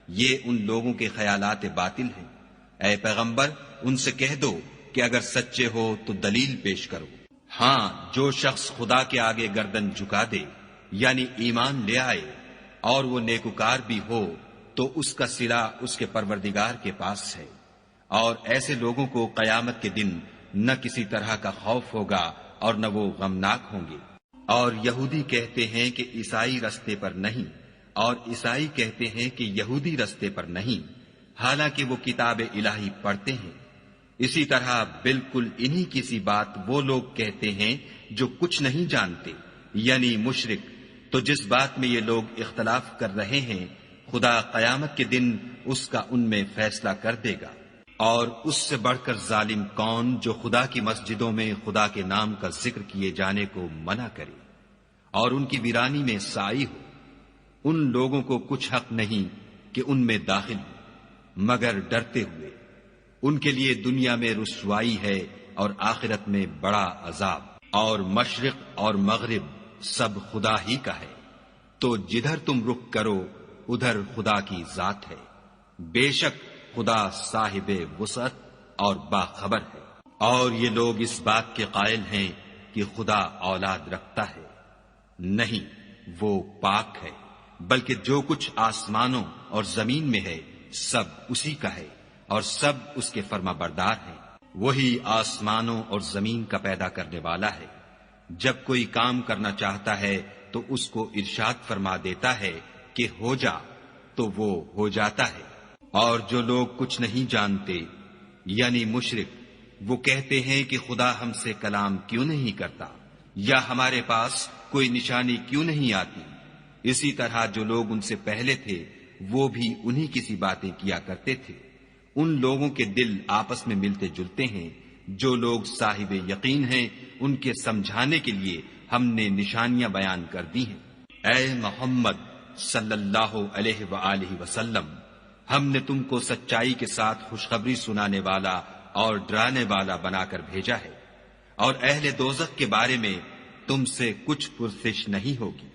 A: یہ ان لوگوں کے خیالات باطل ہیں۔ اے پیغمبر ان سے کہہ دو کہ اگر سچے ہو تو دلیل پیش کرو۔ ہاں، جو شخص خدا کے آگے گردن جھکا دے یعنی ایمان لے آئے اور وہ نیکوکار بھی ہو تو اس کا صلہ اس کے پروردگار کے پاس ہے، اور ایسے لوگوں کو قیامت کے دن نہ کسی طرح کا خوف ہوگا اور نہ وہ غمناک ہوں گے۔ اور یہودی کہتے ہیں کہ عیسائی رستے پر نہیں، اور عیسائی کہتے ہیں کہ یہودی رستے پر نہیں، حالانکہ وہ کتاب الہی پڑھتے ہیں۔ اسی طرح بالکل انہی کی سی بات وہ لوگ کہتے ہیں جو کچھ نہیں جانتے یعنی مشرک۔ تو جس بات میں یہ لوگ اختلاف کر رہے ہیں خدا قیامت کے دن اس کا ان میں فیصلہ کر دے گا۔ اور اس سے بڑھ کر ظالم کون جو خدا کی مسجدوں میں خدا کے نام کا ذکر کیے جانے کو منع کرے اور ان کی ویرانی میں سائی ہو۔ ان لوگوں کو کچھ حق نہیں کہ ان میں داخل ہو مگر ڈرتے ہوئے۔ ان کے لیے دنیا میں رسوائی ہے اور آخرت میں بڑا عذاب۔ اور مشرق اور مغرب سب خدا ہی کا ہے، تو جدھر تم رخ کرو ادھر خدا کی ذات ہے۔ بے شک خدا صاحب وسعت اور باخبر ہے۔ اور یہ لوگ اس بات کے قائل ہیں کہ خدا اولاد رکھتا ہے، نہیں، وہ پاک ہے، بلکہ جو کچھ آسمانوں اور زمین میں ہے سب اسی کا ہے، اور سب اس کے فرما بردار ہیں۔ وہی آسمانوں اور زمین کا پیدا کرنے والا ہے۔ جب کوئی کام کرنا چاہتا ہے تو اس کو ارشاد فرما دیتا ہے کہ ہو جا، تو وہ ہو جاتا ہے۔ اور جو لوگ کچھ نہیں جانتے یعنی مشرک، وہ کہتے ہیں کہ خدا ہم سے کلام کیوں نہیں کرتا، یا ہمارے پاس کوئی نشانی کیوں نہیں آتی۔ اسی طرح جو لوگ ان سے پہلے تھے وہ بھی انہی کی سی باتیں کیا کرتے تھے۔ ان لوگوں کے دل آپس میں ملتے جلتے ہیں۔ جو لوگ صاحب یقین ہیں ان کے سمجھانے کے لیے ہم نے نشانیاں بیان کر دی ہیں۔ اے محمد صلی اللہ علیہ وآلہ وسلم، ہم نے تم کو سچائی کے ساتھ خوشخبری سنانے والا اور ڈرانے والا بنا کر بھیجا ہے۔ اور اہل دوزخ کے بارے میں تم سے کچھ پرسش نہیں ہوگی،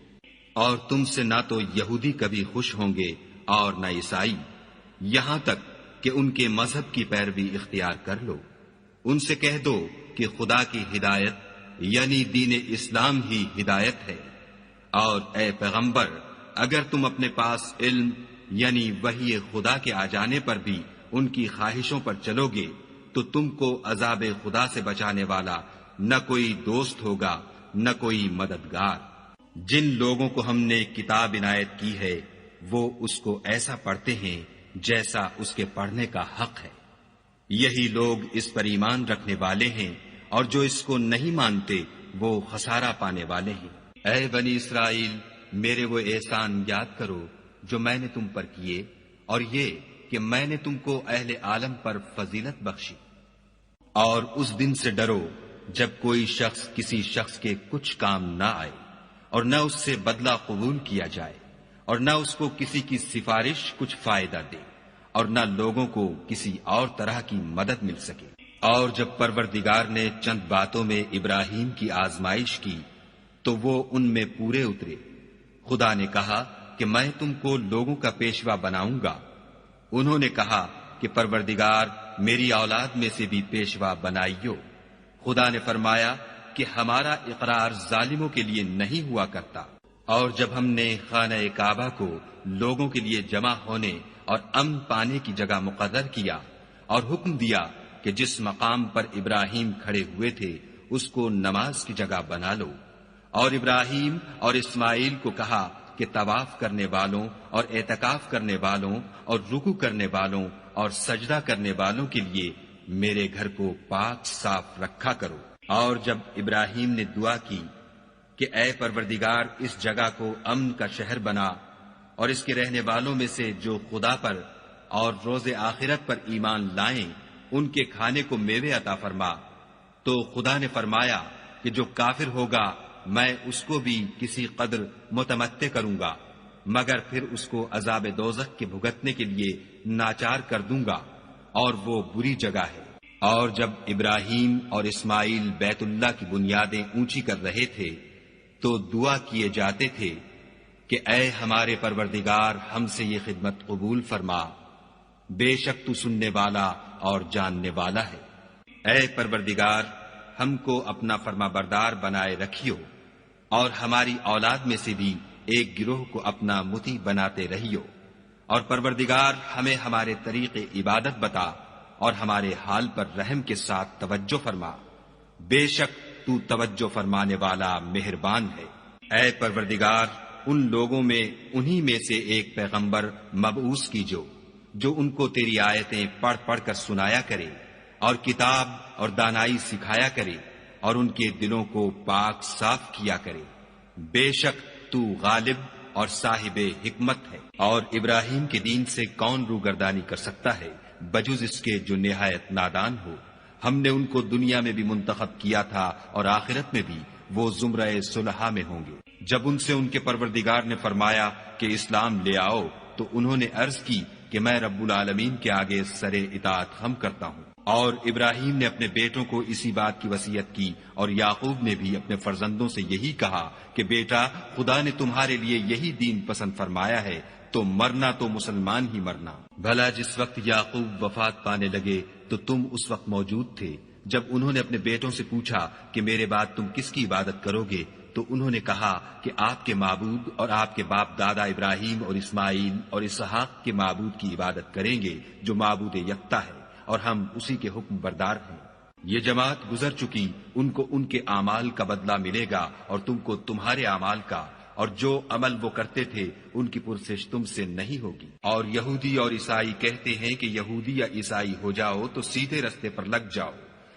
A: اور تم سے نہ تو یہودی کبھی خوش ہوں گے اور نہ عیسائی، یہاں تک کہ ان کے مذہب کی پیروی اختیار کر لو۔ ان سے کہہ دو کہ خدا کی ہدایت یعنی دین اسلام ہی ہدایت ہے، اور اے پیغمبر اگر تم اپنے پاس علم یعنی وحی خدا کے آ جانے پر بھی ان کی خواہشوں پر چلو گے تو تم کو عذاب خدا سے بچانے والا نہ کوئی دوست ہوگا نہ کوئی مددگار۔ جن لوگوں کو ہم نے کتاب عنایت کی ہے وہ اس کو ایسا پڑھتے ہیں جیسا اس کے پڑھنے کا حق ہے، یہی لوگ اس پر ایمان رکھنے والے ہیں، اور جو اس کو نہیں مانتے وہ خسارہ پانے والے ہیں۔ اے بنی اسرائیل، میرے وہ احسان یاد کرو جو میں نے تم پر کیے، اور یہ کہ میں نے تم کو اہل عالم پر فضیلت بخشی۔ اور اس دن سے ڈرو جب کوئی شخص کسی شخص کے کچھ کام نہ آئے، اور نہ اس سے بدلہ قبول کیا جائے، اور نہ اس کو کسی کی سفارش کچھ فائدہ دے، اور نہ لوگوں کو کسی اور طرح کی مدد مل سکے۔ اور جب پروردگار نے چند باتوں میں ابراہیم کی آزمائش کی تو وہ ان میں پورے اترے۔ خدا نے کہا کہ میں تم کو لوگوں کا پیشوا بناؤں گا۔ انہوں نے کہا کہ پروردگار میری اولاد میں سے بھی پیشوا بنائیو۔ خدا نے فرمایا کہ ہمارا اقرار ظالموں کے لیے نہیں ہوا کرتا۔ اور جب ہم نے خانہ کعبہ کو لوگوں کے لیے جمع ہونے اور امن پانے کی جگہ مقرر کیا اور حکم دیا کہ جس مقام پر ابراہیم کھڑے ہوئے تھے اس کو نماز کی جگہ بنا لو، اور ابراہیم اور اسماعیل کو کہا کہ طواف کرنے والوں اور اعتکاف کرنے والوں اور رکوع کرنے والوں اور سجدہ کرنے والوں کے لیے میرے گھر کو پاک صاف رکھا کرو۔ اور جب ابراہیم نے دعا کی کہ اے پروردگار اس جگہ کو امن کا شہر بنا، اور اس کے رہنے والوں میں سے جو خدا پر اور روز آخرت پر ایمان لائیں ان کے کھانے کو میوے عطا فرما، تو خدا نے فرمایا کہ جو کافر ہوگا میں اس کو بھی کسی قدر متمتع کروں گا، مگر پھر اس کو عذاب دوزخ کے بھگتنے کے لیے ناچار کر دوں گا، اور وہ بری جگہ ہے۔ اور جب ابراہیم اور اسماعیل بیت اللہ کی بنیادیں اونچی کر رہے تھے تو دعا کیے جاتے تھے کہ اے ہمارے پروردگار ہم سے یہ خدمت قبول فرما، بے شک تو سننے والا اور جاننے والا ہے۔ اے پروردگار ہم کو اپنا فرما بردار بنائے رکھیو، اور ہماری اولاد میں سے بھی ایک گروہ کو اپنا مطیع بناتے رہیو، اور پروردگار ہمیں ہمارے طریق عبادت بتا اور ہمارے حال پر رحم کے ساتھ توجہ فرما، بے شک تو توجہ فرمانے والا مہربان ہے۔ اے پروردگار ان لوگوں میں انہی میں سے ایک پیغمبر مبعوث کیجو جو ان کو تیری آیتیں پڑھ پڑھ کر سنایا کرے اور کتاب اور دانائی سکھایا کرے اور ان کے دلوں کو پاک صاف کیا کرے، بے شک تو غالب اور صاحب حکمت ہے۔ اور ابراہیم کے دین سے کون روگردانی کر سکتا ہے بجز اس کے جو نہایت نادان ہو۔ ہم نے ان کو دنیا میں بھی منتخب کیا تھا اور آخرت میں بھی وہ زمرہ صلحاء میں ہوں گے۔ جب ان سے ان کے پروردگار نے فرمایا کہ اسلام لے آؤ تو انہوں نے عرض کی کہ میں رب العالمین کے آگے سر اطاعت خم کرتا ہوں۔ اور ابراہیم نے اپنے بیٹوں کو اسی بات کی وصیت کی، اور یعقوب نے بھی اپنے فرزندوں سے یہی کہا کہ بیٹا خدا نے تمہارے لیے یہی دین پسند فرمایا ہے تو مرنا تو مسلمان ہی مرنا۔ بھلا جس وقت یعقوب وفات پانے لگے تو تم اس وقت موجود تھے جب انہوں نے اپنے بیٹوں سے پوچھا کہ میرے بعد تم کس کی عبادت کرو گے، تو انہوں نے کہا کہ آپ کے معبود اور آپ کے باپ دادا ابراہیم اور اسماعیل اور اسحاق کے معبود کی عبادت کریں گے جو معبود یکتا ہے، اور ہم اسی کے حکم بردار ہیں۔ یہ جماعت گزر چکی، ان کو ان کے اعمال کا بدلہ ملے گا اور تم کو تمہارے اعمال کا، اور جو عمل وہ کرتے تھے ان کی پرسش تم سے نہیں ہوگی۔ اور یہودی اور عیسائی کہتے ہیں کہ یہودی یا عیسائی ہو جاؤ تو سیدھے رستے پر لگ جاؤ۔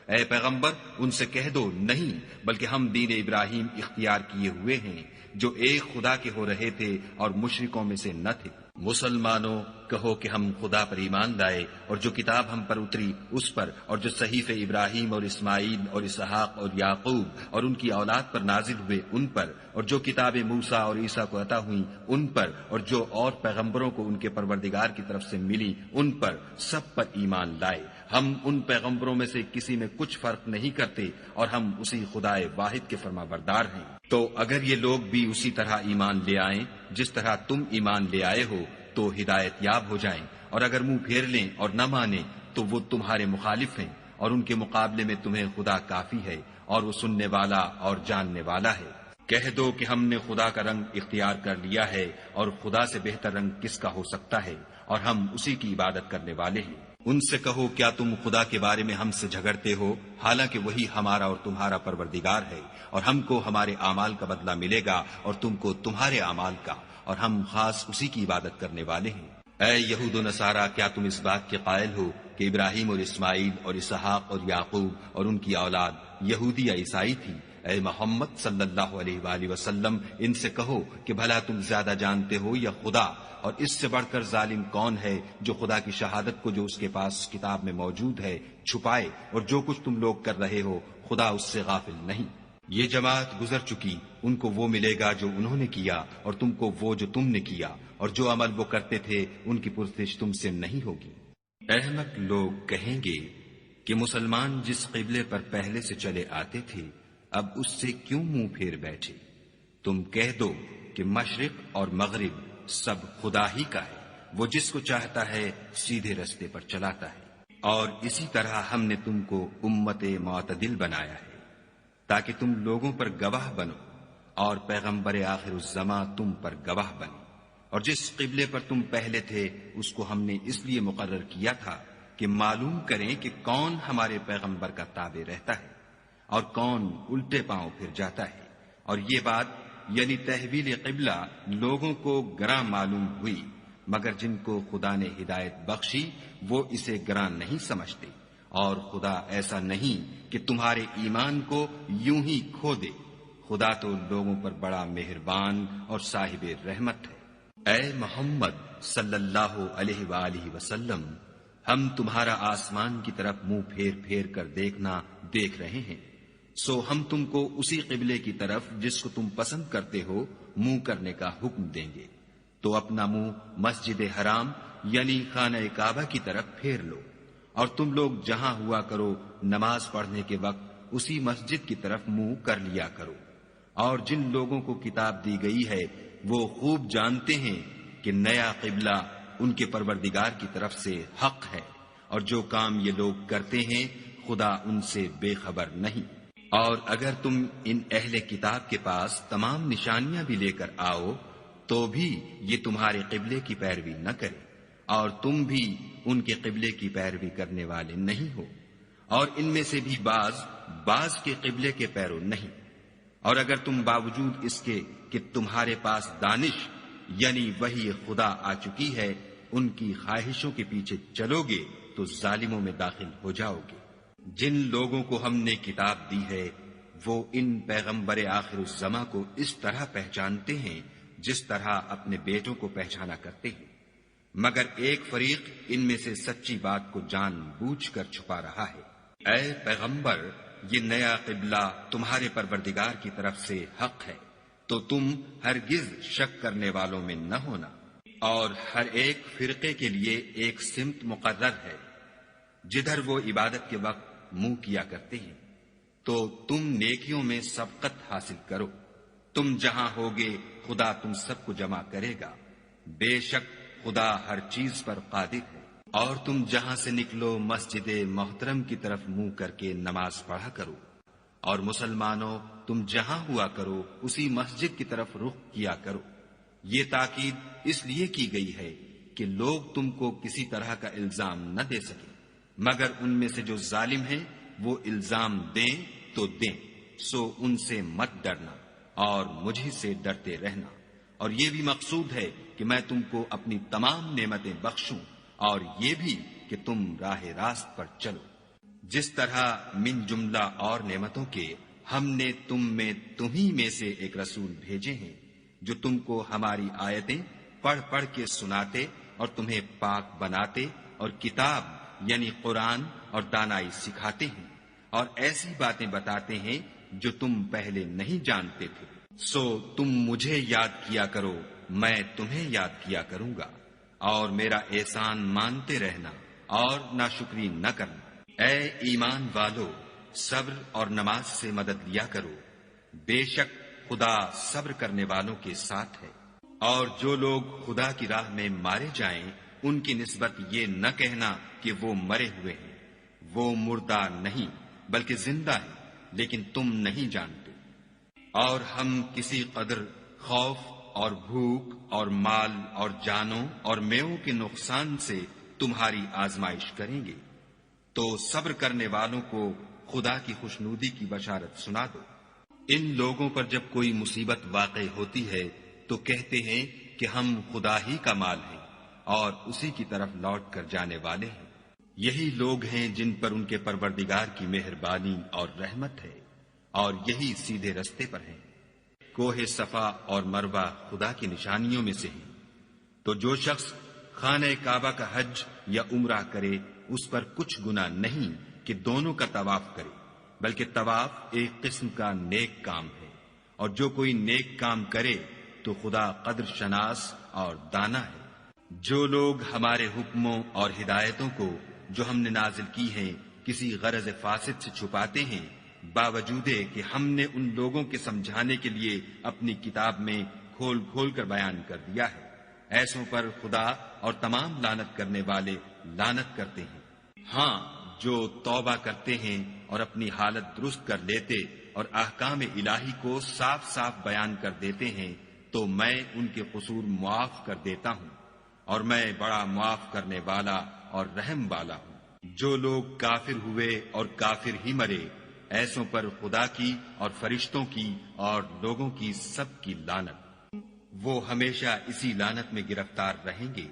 A: اے پیغمبر ان سے کہہ دو نہیں، بلکہ ہم دین ابراہیم اختیار کیے ہوئے ہیں جو ایک خدا کے ہو رہے تھے اور مشرکوں میں سے نہ تھے۔ مسلمانوں کہو کہ ہم خدا پر ایمان لائے اور جو کتاب ہم پر اتری اس پر، اور جو صحیفے ابراہیم اور اسماعیل اور اسحاق اور یعقوب اور ان کی اولاد پر نازل ہوئے ان پر، اور جو کتابیں موسیٰ اور عیسیٰ کو عطا ہوئیں ان پر، اور جو اور پیغمبروں کو ان کے پروردگار کی طرف سے ملی ان پر، سب پر ایمان لائے۔ ہم ان پیغمبروں میں سے کسی میں کچھ فرق نہیں کرتے، اور ہم اسی خدا واحد کے فرما بردار ہیں۔ تو اگر یہ لوگ بھی اسی طرح ایمان لے آئیں جس طرح تم ایمان لے آئے ہو تو ہدایت یاب ہو جائیں، اور اگر منہ پھیر لیں اور نہ مانیں تو وہ تمہارے مخالف ہیں، اور ان کے مقابلے میں تمہیں خدا کافی ہے، اور وہ سننے والا اور جاننے والا ہے۔ کہہ دو کہ ہم نے خدا کا رنگ اختیار کر لیا ہے، اور خدا سے بہتر رنگ کس کا ہو سکتا ہے، اور ہم اسی کی عبادت کرنے والے ہیں۔ ان سے کہو کیا تم خدا کے بارے میں ہم سے جھگڑتے ہو، حالانکہ وہی ہمارا اور تمہارا پروردگار ہے، اور ہم کو ہمارے اعمال کا بدلہ ملے گا اور تم کو تمہارے اعمال کا، اور ہم خاص اسی کی عبادت کرنے والے ہیں۔ اے یہود و نصارہ، کیا تم اس بات کے قائل ہو کہ ابراہیم اور اسماعیل اور اسحاق اور یعقوب اور ان کی اولاد یہودی یا عیسائی تھی؟ اے محمد صلی اللہ علیہ وآلہ وسلم، ان سے کہو کہ بھلا تم زیادہ جانتے ہو یا خدا؟ اور اس سے بڑھ کر ظالم کون ہے جو خدا کی شہادت کو جو اس کے پاس کتاب میں موجود ہے چھپائے، اور جو کچھ تم لوگ کر رہے ہو خدا اس سے غافل نہیں۔ یہ جماعت گزر چکی، ان کو وہ ملے گا جو انہوں نے کیا، اور تم کو وہ جو تم نے کیا، اور جو عمل وہ کرتے تھے ان کی پرسش تم سے نہیں ہوگی۔ احمق لوگ کہیں گے کہ مسلمان جس قبلے پر پہلے سے چلے آتے تھے اب اس سے کیوں منہ پھیر بیٹھے؟ تم کہہ دو کہ مشرق اور مغرب سب خدا ہی کا ہے، وہ جس کو چاہتا ہے سیدھے رستے پر چلاتا ہے۔ اور اسی طرح ہم نے تم کو امت معتدل بنایا ہے تاکہ تم لوگوں پر گواہ بنو، اور پیغمبر آخر الزماں تم پر گواہ بنے۔ اور جس قبلے پر تم پہلے تھے اس کو ہم نے اس لیے مقرر کیا تھا کہ معلوم کریں کہ کون ہمارے پیغمبر کا تابع رہتا ہے اور کون الٹے پاؤں پھر جاتا ہے۔ اور یہ بات یعنی تحویل قبلہ لوگوں کو گراں معلوم ہوئی، مگر جن کو خدا نے ہدایت بخشی وہ اسے گراں نہیں سمجھتے، اور خدا ایسا نہیں کہ تمہارے ایمان کو یوں ہی کھو دے۔ خدا تو لوگوں پر بڑا مہربان اور صاحب رحمت ہے۔ اے محمد صلی اللہ علیہ وآلہ وسلم، ہم تمہارا آسمان کی طرف منہ پھیر پھیر کر دیکھنا دیکھ رہے ہیں، سو ہم تم کو اسی قبلے کی طرف جس کو تم پسند کرتے ہو منہ کرنے کا حکم دیں گے۔ تو اپنا منہ مسجد حرام یعنی خانہ کعبہ کی طرف پھیر لو، اور تم لوگ جہاں ہوا کرو نماز پڑھنے کے وقت اسی مسجد کی طرف منہ کر لیا کرو۔ اور جن لوگوں کو کتاب دی گئی ہے وہ خوب جانتے ہیں کہ نیا قبلہ ان کے پروردگار کی طرف سے حق ہے، اور جو کام یہ لوگ کرتے ہیں خدا ان سے بے خبر نہیں۔ اور اگر تم ان اہل کتاب کے پاس تمام نشانیاں بھی لے کر آؤ تو بھی یہ تمہارے قبلے کی پیروی نہ کرے، اور تم بھی ان کے قبلے کی پیروی کرنے والے نہیں ہو، اور ان میں سے بھی بعض کے قبلے کے پیرو نہیں۔ اور اگر تم باوجود اس کے کہ تمہارے پاس دانش یعنی وحی خدا آ چکی ہے ان کی خواہشوں کے پیچھے چلو گے تو ظالموں میں داخل ہو جاؤ گے۔ جن لوگوں کو ہم نے کتاب دی ہے وہ ان پیغمبر آخر الزماں کو اس طرح پہچانتے ہیں جس طرح اپنے بیٹوں کو پہچانا کرتے ہیں، مگر ایک فریق ان میں سے سچی بات کو جان بوجھ کر چھپا رہا ہے۔ اے پیغمبر، یہ نیا قبلہ تمہارے پروردگار کی طرف سے حق ہے، تو تم ہرگز شک کرنے والوں میں نہ ہونا، اور ہر ایک فرقے کے لیے ایک سمت مقرر ہے جدھر وہ عبادت کے وقت منہ کیا کرتے ہیں، تو تم نیکیوں میں سبقت حاصل کرو۔ تم جہاں ہوگے خدا تم سب کو جمع کرے گا، بے شک خدا ہر چیز پر قادر ہے۔ اور تم جہاں سے نکلو مسجد محترم کی طرف منہ کر کے نماز پڑھا کرو، اور مسلمانوں تم جہاں ہوا کرو اسی مسجد کی طرف رخ کیا کرو۔ یہ تاکید اس لیے کی گئی ہے کہ لوگ تم کو کسی طرح کا الزام نہ دے سکیں، مگر ان میں سے جو ظالم ہیں وہ الزام دیں تو دیں، سو ان سے مت ڈرنا اور مجھ سے ڈرتے رہنا۔ اور یہ بھی مقصود ہے کہ میں تم کو اپنی تمام نعمتیں بخشوں، اور یہ بھی کہ تم راہ راست پر چلو۔ جس طرح من جملہ اور نعمتوں کے ہم نے تمہیں میں سے ایک رسول بھیجے ہیں جو تم کو ہماری آیتیں پڑھ پڑھ کے سناتے اور تمہیں پاک بناتے اور کتاب یعنی قرآن اور دانائی سکھاتے ہیں اور ایسی باتیں بتاتے ہیں جو تم پہلے نہیں جانتے تھے۔ سو تم مجھے یاد کیا کرو، میں تمہیں یاد کیا کروں گا، اور میرا احسان مانتے رہنا اور ناشکری نہ کرنا۔ اے ایمان والو، صبر اور نماز سے مدد لیا کرو، بے شک خدا صبر کرنے والوں کے ساتھ ہے۔ اور جو لوگ خدا کی راہ میں مارے جائیں ان کی نسبت یہ نہ کہنا کہ وہ مرے ہوئے ہیں، وہ مردہ نہیں بلکہ زندہ ہیں، لیکن تم نہیں جانتے۔ اور ہم کسی قدر خوف اور بھوک اور مال اور جانوں اور میووں کے نقصان سے تمہاری آزمائش کریں گے، تو صبر کرنے والوں کو خدا کی خوشنودی کی بشارت سنا دو۔ ان لوگوں پر جب کوئی مصیبت واقع ہوتی ہے تو کہتے ہیں کہ ہم خدا ہی کا مال ہیں اور اسی کی طرف لوٹ کر جانے والے ہیں۔ یہی لوگ ہیں جن پر ان کے پروردگار کی مہربانی اور رحمت ہے، اور یہی سیدھے رستے پر ہیں۔ کوہ صفا اور مروہ خدا کی نشانیوں میں سے ہیں، تو جو شخص خانہ کعبہ کا حج یا عمرہ کرے اس پر کچھ گناہ نہیں کہ دونوں کا طواف کرے، بلکہ طواف ایک قسم کا نیک کام ہے، اور جو کوئی نیک کام کرے تو خدا قدر شناس اور دانا ہے۔ جو لوگ ہمارے حکموں اور ہدایتوں کو جو ہم نے نازل کی ہیں کسی غرض فاسد سے چھپاتے ہیں، باوجود کہ ہم نے ان لوگوں کے سمجھانے کے لیے اپنی کتاب میں کھول کھول کر بیان کر دیا ہے، ایسوں پر خدا اور تمام لعنت کرنے والے لعنت کرتے ہیں۔ ہاں، جو توبہ کرتے ہیں اور اپنی حالت درست کر لیتے اور احکام الہی کو صاف صاف بیان کر دیتے ہیں تو میں ان کے قصور معاف کر دیتا ہوں، اور میں بڑا معاف کرنے والا اور رحم والا ہوں۔ جو لوگ کافر ہوئے اور کافر ہی مرے، ایسوں پر خدا کی اور فرشتوں کی اور لوگوں کی سب کی لعنت۔ وہ ہمیشہ اسی لعنت میں گرفتار رہیں گے،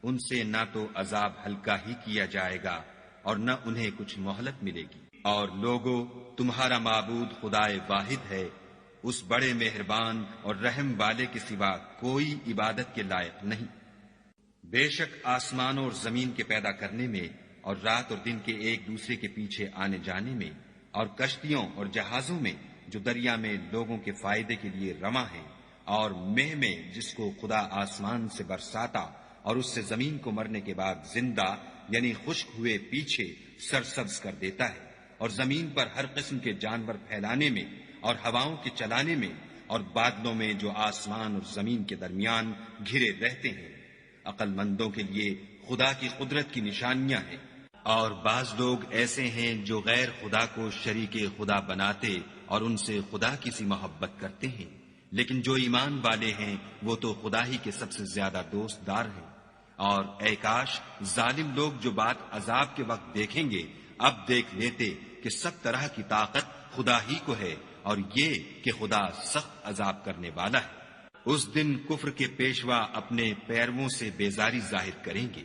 A: ان سے نہ تو عذاب ہلکا ہی کیا جائے گا اور نہ انہیں کچھ مہلت ملے گی۔ اور لوگو، تمہارا معبود خدائے واحد ہے، اس بڑے مہربان اور رحم والے کے سوا کوئی عبادت کے لائق نہیں۔ بے شک آسمانوں اور زمین کے پیدا کرنے میں اور رات اور دن کے ایک دوسرے کے پیچھے آنے جانے میں اور کشتیوں اور جہازوں میں جو دریا میں لوگوں کے فائدے کے لیے رواں ہیں، اور مہ میں جس کو خدا آسمان سے برساتا اور اس سے زمین کو مرنے کے بعد زندہ یعنی خشک ہوئے پیچھے سرسبز کر دیتا ہے، اور زمین پر ہر قسم کے جانور پھیلانے میں اور ہواؤں کے چلانے میں اور بادلوں میں جو آسمان اور زمین کے درمیان گھرے رہتے ہیں، عقل مندوں کے لیے خدا کی قدرت کی نشانیاں ہیں۔ اور بعض لوگ ایسے ہیں جو غیر خدا کو شریک خدا بناتے اور ان سے خدا کی سی محبت کرتے ہیں، لیکن جو ایمان والے ہیں وہ تو خدا ہی کے سب سے زیادہ دوست دار ہیں۔ اور اے کاش ظالم لوگ جو بات عذاب کے وقت دیکھیں گے اب دیکھ لیتے کہ سب طرح کی طاقت خدا ہی کو ہے، اور یہ کہ خدا سخت عذاب کرنے والا ہے۔ اس دن کفر کے پیشوا اپنے پیرووں سے بیزاری ظاہر کریں گے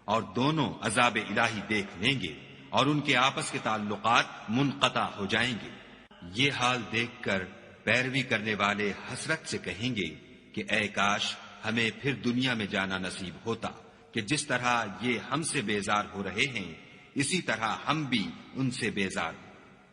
A: اور دونوں عذاب الہی دیکھ لیں گے اور ان کے آپس کے تعلقات منقطع ہو جائیں گے۔ یہ حال دیکھ کر پیروی کرنے والے حسرت سے کہیں گے کہ اے کاش ہمیں پھر دنیا میں جانا نصیب ہوتا کہ جس طرح یہ ہم سے بیزار ہو رہے ہیں اسی طرح ہم بھی ان سے بیزار ہیں۔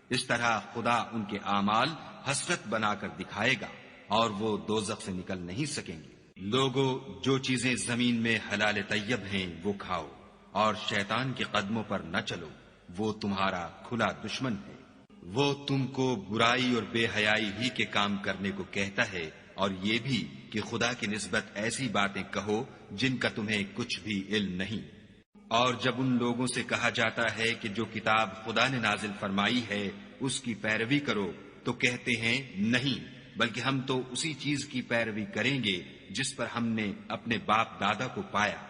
A: اس طرح خدا ان کے اعمال حسرت بنا کر دکھائے گا اور وہ دوزخ سے نکل نہیں سکیں گے۔ لوگو، جو چیزیں زمین میں حلال طیب ہیں وہ کھاؤ، اور شیطان کے قدموں پر نہ چلو، وہ تمہارا کھلا دشمن ہے۔ وہ تم کو برائی اور بے حیائی ہی کے کام کرنے کو کہتا ہے، اور یہ بھی کہ خدا کی نسبت ایسی باتیں کہو جن کا تمہیں کچھ بھی علم نہیں۔ اور جب ان لوگوں سے کہا جاتا ہے کہ جو کتاب خدا نے نازل فرمائی ہے اس کی پیروی کرو تو کہتے ہیں نہیں، بلکہ ہم تو اسی چیز کی پیروی کریں گے جس پر ہم نے اپنے باپ دادا کو پایا۔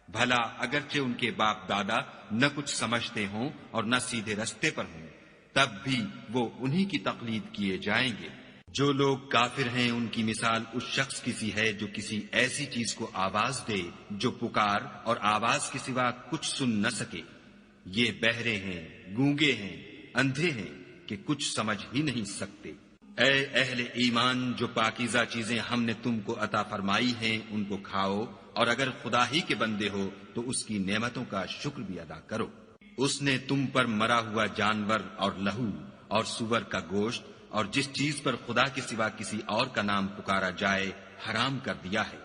A: بھلا اگرچہ ان کے باپ دادا نہ کچھ سمجھتے ہوں اور نہ سیدھے رستے پر ہوں، تب بھی وہ انہی کی تقلید کیے جائیں گے۔ جو لوگ کافر ہیں ان کی مثال اس شخص کی سی ہے جو کسی ایسی چیز کو آواز دے جو پکار اور آواز کے سوا کچھ سن نہ سکے۔ یہ بہرے ہیں، گونگے ہیں، اندھے ہیں کہ کچھ سمجھ ہی نہیں سکتے۔ اے اہل ایمان، جو پاکیزہ چیزیں ہم نے تم کو عطا فرمائی ہیں ان کو کھاؤ، اور اگر خدا ہی کے بندے ہو تو اس کی نعمتوں کا شکر بھی ادا کرو۔ اس نے تم پر مرا ہوا جانور اور لہو اور سور کا گوشت اور جس چیز پر خدا کے سوا کسی اور کا نام پکارا جائے حرام کر دیا ہے۔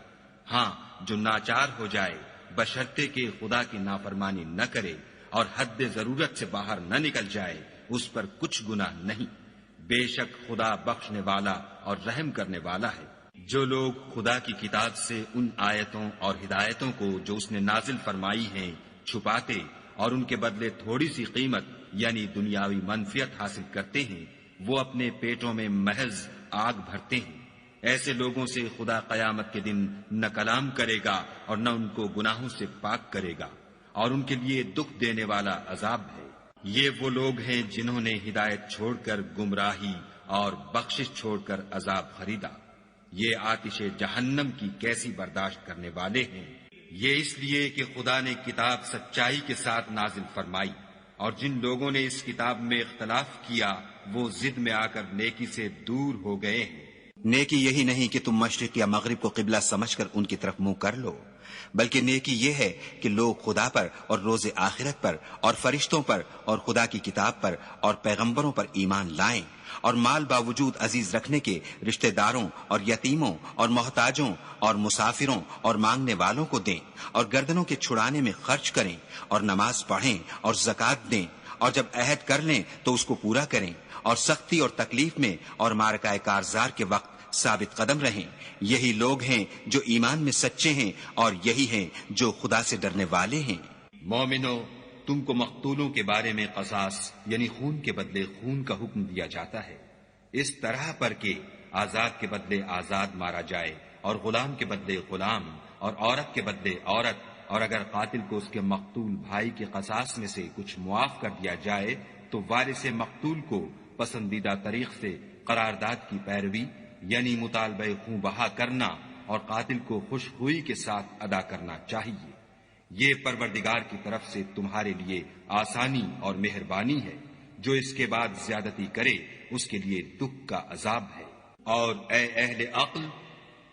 A: ہاں، جو ناچار ہو جائے بشرطے کہ خدا کی نافرمانی نہ کرے اور حد ضرورت سے باہر نہ نکل جائے، اس پر کچھ گناہ نہیں۔ بے شک خدا بخشنے والا اور رحم کرنے والا ہے۔ جو لوگ خدا کی کتاب سے ان آیتوں اور ہدایتوں کو جو اس نے نازل فرمائی ہیں چھپاتے اور ان کے بدلے تھوڑی سی قیمت یعنی دنیاوی منفعت حاصل کرتے ہیں، وہ اپنے پیٹوں میں محض آگ بھرتے ہیں۔ ایسے لوگوں سے خدا قیامت کے دن نہ کلام کرے گا اور نہ ان کو گناہوں سے پاک کرے گا، اور ان کے لیے دکھ دینے والا عذاب ہے۔ یہ وہ لوگ ہیں جنہوں نے ہدایت چھوڑ کر گمراہی اور بخشش چھوڑ کر عذاب خریدا۔ یہ آتش جہنم کی کیسی برداشت کرنے والے ہیں۔ یہ اس لیے کہ خدا نے کتاب سچائی کے ساتھ نازل فرمائی، اور جن لوگوں نے اس کتاب میں اختلاف کیا وہ ضد میں آ کر نیکی سے دور ہو گئے ہیں۔
B: نیکی یہی نہیں کہ تم مشرق یا مغرب کو قبلہ سمجھ کر ان کی طرف منہ کر لو، بلکہ نیکی یہ ہے کہ لوگ خدا پر اور روز آخرت پر اور فرشتوں پر اور خدا کی کتاب پر اور پیغمبروں پر ایمان لائیں، اور مال باوجود عزیز رکھنے کے رشتہ داروں اور یتیموں اور محتاجوں اور مسافروں اور مانگنے والوں کو دیں، اور گردنوں کے چھڑانے میں خرچ کریں، اور نماز پڑھیں اور زکوٰۃ دیں، اور جب عہد کر لیں تو اس کو پورا کریں، اور سختی اور تکلیف میں اور معرکہ کارزار کے وقت ثابت قدم رہیں۔ یہی لوگ ہیں جو ایمان میں سچے ہیں، اور یہی ہیں جو خدا سے ڈرنے والے ہیں۔
A: مومنو، تم کو مقتولوں کے بارے میں قصاص یعنی خون کے بدلے خون کا حکم دیا جاتا ہے، اس طرح پر کہ آزاد کے بدلے آزاد مارا جائے، اور غلام کے بدلے غلام، اور عورت کے بدلے عورت، اور اگر قاتل کو اس کے مقتول بھائی کے قصاص میں سے کچھ معاف کر دیا جائے تو وارث مقتول کو پسندیدہ طریق سے قرارداد کی پیروی یعنی مطالبہ خوں بہا کرنا اور قاتل کو خوش خوئی کے ساتھ ادا کرنا چاہیے۔ یہ پروردگار کی طرف سے تمہارے لیے آسانی اور مہربانی ہے۔ جو اس کے بعد زیادتی کرے اس کے لیے دکھ کا عذاب ہے۔ اور اے اہل عقل،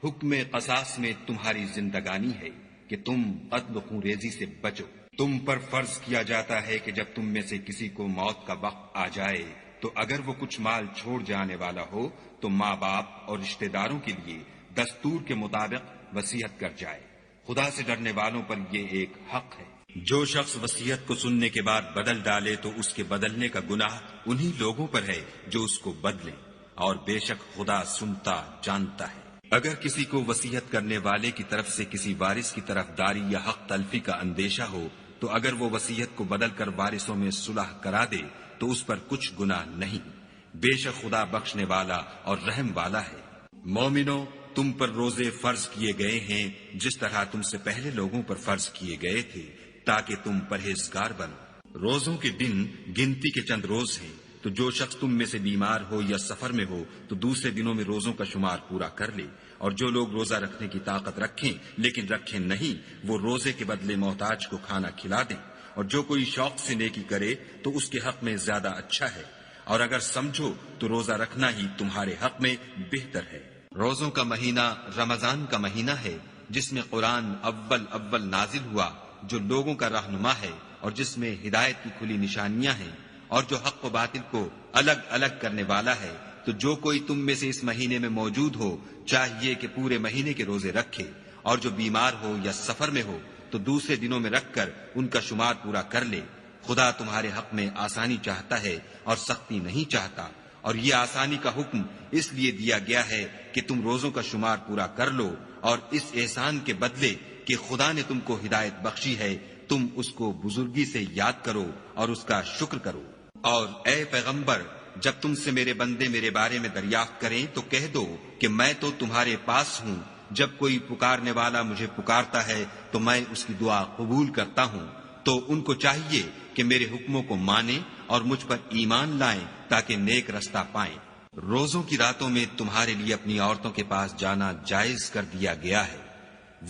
A: حکم قصاص میں تمہاری زندگانی ہے کہ تم قتل و خون ریزی سے بچو۔ تم پر فرض کیا جاتا ہے کہ جب تم میں سے کسی کو موت کا وقت آ جائے تو اگر وہ کچھ مال چھوڑ جانے والا ہو تو ماں باپ اور رشتہ داروں کے لیے دستور کے مطابق وصیت کر جائے۔ خدا سے ڈرنے والوں پر یہ ایک حق ہے۔ جو شخص وصیت کو سننے کے بعد بدل ڈالے تو اس کے بدلنے کا گناہ انہی لوگوں پر ہے جو اس کو بدلیں، اور بے شک خدا سنتا جانتا ہے۔ اگر کسی کو وصیت کرنے والے کی طرف سے کسی وارث کی طرف داری یا حق تلفی کا اندیشہ ہو تو اگر وہ وصیت کو بدل کر وارثوں میں صلح کرا دے تو اس پر کچھ گناہ نہیں، بے شک خدا بخشنے والا اور رحم والا ہے۔ مومنو، تم پر روزے فرض کیے گئے ہیں جس طرح تم سے پہلے لوگوں پر فرض کیے گئے تھے تاکہ تم پرہیزگار بنو۔ روزوں کے دن گنتی کے چند روز ہیں، تو جو شخص تم میں سے بیمار ہو یا سفر میں ہو تو دوسرے دنوں میں روزوں کا شمار پورا کر لے، اور جو لوگ روزہ رکھنے کی طاقت رکھیں لیکن رکھیں نہیں وہ روزے کے بدلے محتاج کو کھانا کھلا دیں، اور جو کوئی شوق سے نیکی کرے تو اس کے حق میں زیادہ اچھا ہے، اور اگر سمجھو تو روزہ رکھنا ہی تمہارے حق میں بہتر ہے۔ روزوں کا مہینہ رمضان کا مہینہ ہے جس میں قرآن اول نازل ہوا، جو لوگوں کا رہنما ہے اور جس میں ہدایت کی کھلی نشانیاں ہیں، اور جو حق و باطل کو الگ الگ کرنے والا ہے۔ تو جو کوئی تم میں سے اس مہینے میں موجود ہو چاہیے کہ پورے مہینے کے روزے رکھے، اور جو بیمار ہو یا سفر میں ہو تو دوسرے دنوں میں رکھ کر ان کا شمار پورا کر لے۔ خدا تمہارے حق میں آسانی چاہتا ہے اور سختی نہیں چاہتا، اور یہ آسانی کا حکم اس لیے دیا گیا ہے کہ تم روزوں کا شمار پورا کر لو، اور اس احسان کے بدلے کہ خدا نے تم کو ہدایت بخشی ہے تم اس کو بزرگی سے یاد کرو اور اس کا شکر کرو۔ اور اے پیغمبر، جب تم سے میرے بندے میرے بارے میں دریافت کریں تو کہہ دو کہ میں تو تمہارے پاس ہوں، جب کوئی پکارنے والا مجھے پکارتا ہے تو میں اس کی دعا قبول کرتا ہوں۔ تو ان کو چاہیے کہ میرے حکموں کو مانیں اور مجھ پر ایمان لائیں تاکہ نیک رستہ پائیں۔ روزوں کی راتوں میں تمہارے لیے اپنی عورتوں کے پاس جانا جائز کر دیا گیا ہے،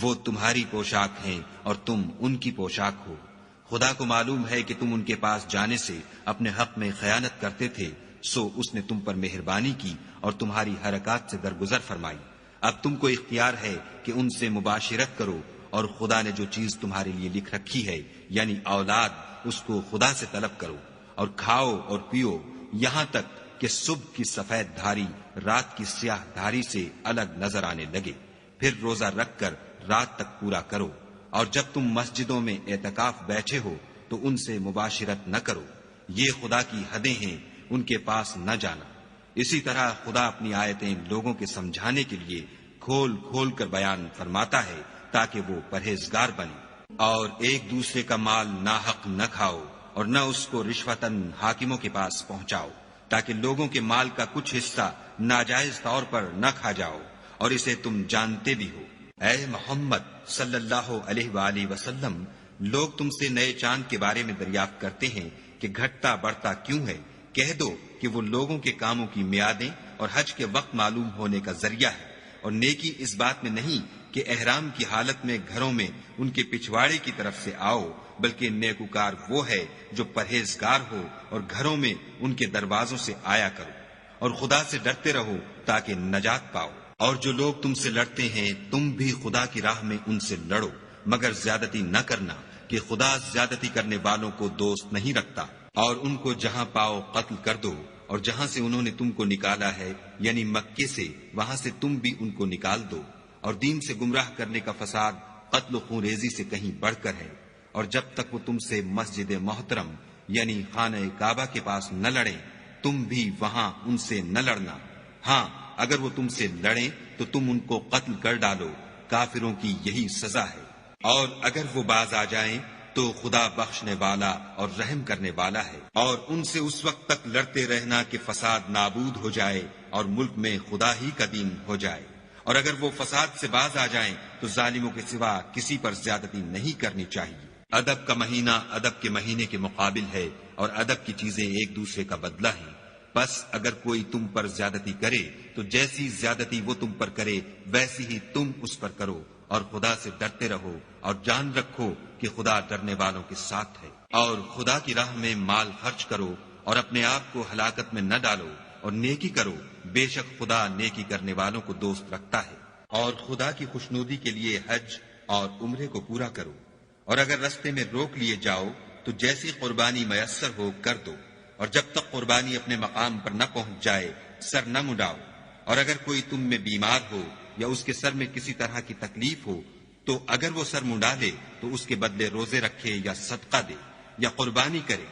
A: وہ تمہاری پوشاک ہیں اور تم ان کی پوشاک ہو۔ خدا کو معلوم ہے کہ تم ان کے پاس جانے سے اپنے حق میں خیانت کرتے تھے،
B: سو اس نے تم پر مہربانی کی اور تمہاری حرکات سے درگزر فرمائی۔ اب تم کو اختیار ہے کہ ان سے مباشرت کرو، اور خدا نے جو چیز تمہارے لیے لکھ رکھی ہے یعنی اولاد، اس کو خدا سے طلب کرو، اور کھاؤ اور پیو یہاں تک کہ صبح کی سفید دھاری رات کی سیاہ دھاری سے الگ نظر آنے لگے، پھر روزہ رکھ کر رات تک پورا کرو، اور جب تم مسجدوں میں اعتکاف بیٹھے ہو تو ان سے مباشرت نہ کرو، یہ خدا کی حدیں ہیں، ان کے پاس نہ جانا۔ اسی طرح خدا اپنی آیتیں لوگوں کے سمجھانے کے لیے کھول کھول کر بیان فرماتا ہے تاکہ وہ پرہیزگار بنے۔ اور ایک دوسرے کا مال ناحق نہ کھاؤ، اور نہ اس کو رشوتاً حاکموں کے پاس پہنچاؤ، تاکہ لوگوں کے مال کا کچھ حصہ ناجائز طور پر نہ کھا جاؤ، اور اسے تم جانتے بھی ہو۔ اے محمد صلی اللہ علیہ وآلہ وسلم، لوگ تم سے نئے چاند کے بارے میں دریافت کرتے ہیں کہ گھٹتا بڑھتا کیوں ہے؟ کہہ دو کہ وہ لوگوں کے کاموں کی میعادیں اور حج کے وقت معلوم ہونے کا ذریعہ ہے، اور نیکی اس بات میں نہیں کہ احرام کی حالت میں گھروں میں ان کے پچھواڑے کی طرف سے آؤ، بلکہ نیکوکار وہ ہے جو پرہیزگار ہو اور گھروں میں ان کے دروازوں سے آیا کرو، اور خدا سے ڈرتے رہو تاکہ نجات پاؤ۔ اور جو لوگ تم سے لڑتے ہیں تم بھی خدا کی راہ میں ان سے لڑو، مگر زیادتی نہ کرنا کہ خدا زیادتی کرنے والوں کو دوست نہیں رکھتا۔ اور ان کو جہاں پاؤ قتل کر دو، اور جہاں سے انہوں نے تم کو نکالا ہے یعنی مکے سے، وہاں سے تم بھی ان کو نکال دو۔ اور دین سے گمراہ کرنے کا فساد قتل و خون ریزی سے کہیں بڑھ کر ہے۔ اور جب تک وہ تم سے مسجد محترم یعنی خانہ کعبہ کے پاس نہ لڑیں، تم بھی وہاں ان سے نہ لڑنا۔ ہاں، اگر وہ تم سے لڑیں تو تم ان کو قتل کر ڈالو، کافروں کی یہی سزا ہے۔ اور اگر وہ باز آ جائیں تو خدا بخشنے والا اور رحم کرنے والا ہے۔ اور ان سے اس وقت تک لڑتے رہنا کہ فساد نابود ہو جائے اور ملک میں خدا ہی کا دین ہو جائے۔ اور اگر وہ فساد سے باز آ جائیں تو ظالموں کے سوا کسی پر زیادتی نہیں کرنی چاہیے۔ ادب کا مہینہ ادب کے مہینے کے مقابل ہے، اور ادب کی چیزیں ایک دوسرے کا بدلہ ہیں۔ بس اگر کوئی تم پر زیادتی کرے تو جیسی زیادتی وہ تم پر کرے ویسی ہی تم اس پر کرو، اور خدا سے ڈرتے رہو، اور جان رکھو کہ خدا ڈرنے والوں کے ساتھ ہے۔ اور خدا کی راہ میں مال خرچ کرو، اور اپنے آپ کو ہلاکت میں نہ ڈالو، اور نیکی کرو، بے شک خدا نیکی کرنے والوں کو دوست رکھتا ہے۔ اور خدا کی خوشنودی کے لیے حج اور عمرے کو پورا کرو، اور اگر رستے میں روک لیے جاؤ تو جیسی قربانی میسر ہو کر دو، اور جب تک قربانی اپنے مقام پر نہ پہنچ جائے سر نہ مڈاؤ۔ اور اگر کوئی تم میں بیمار ہو یا اس کے سر میں کسی طرح کی تکلیف ہو تو اگر وہ سر منڈا لے تو اس کے بدلے روزے رکھے یا صدقہ دے یا قربانی کرے۔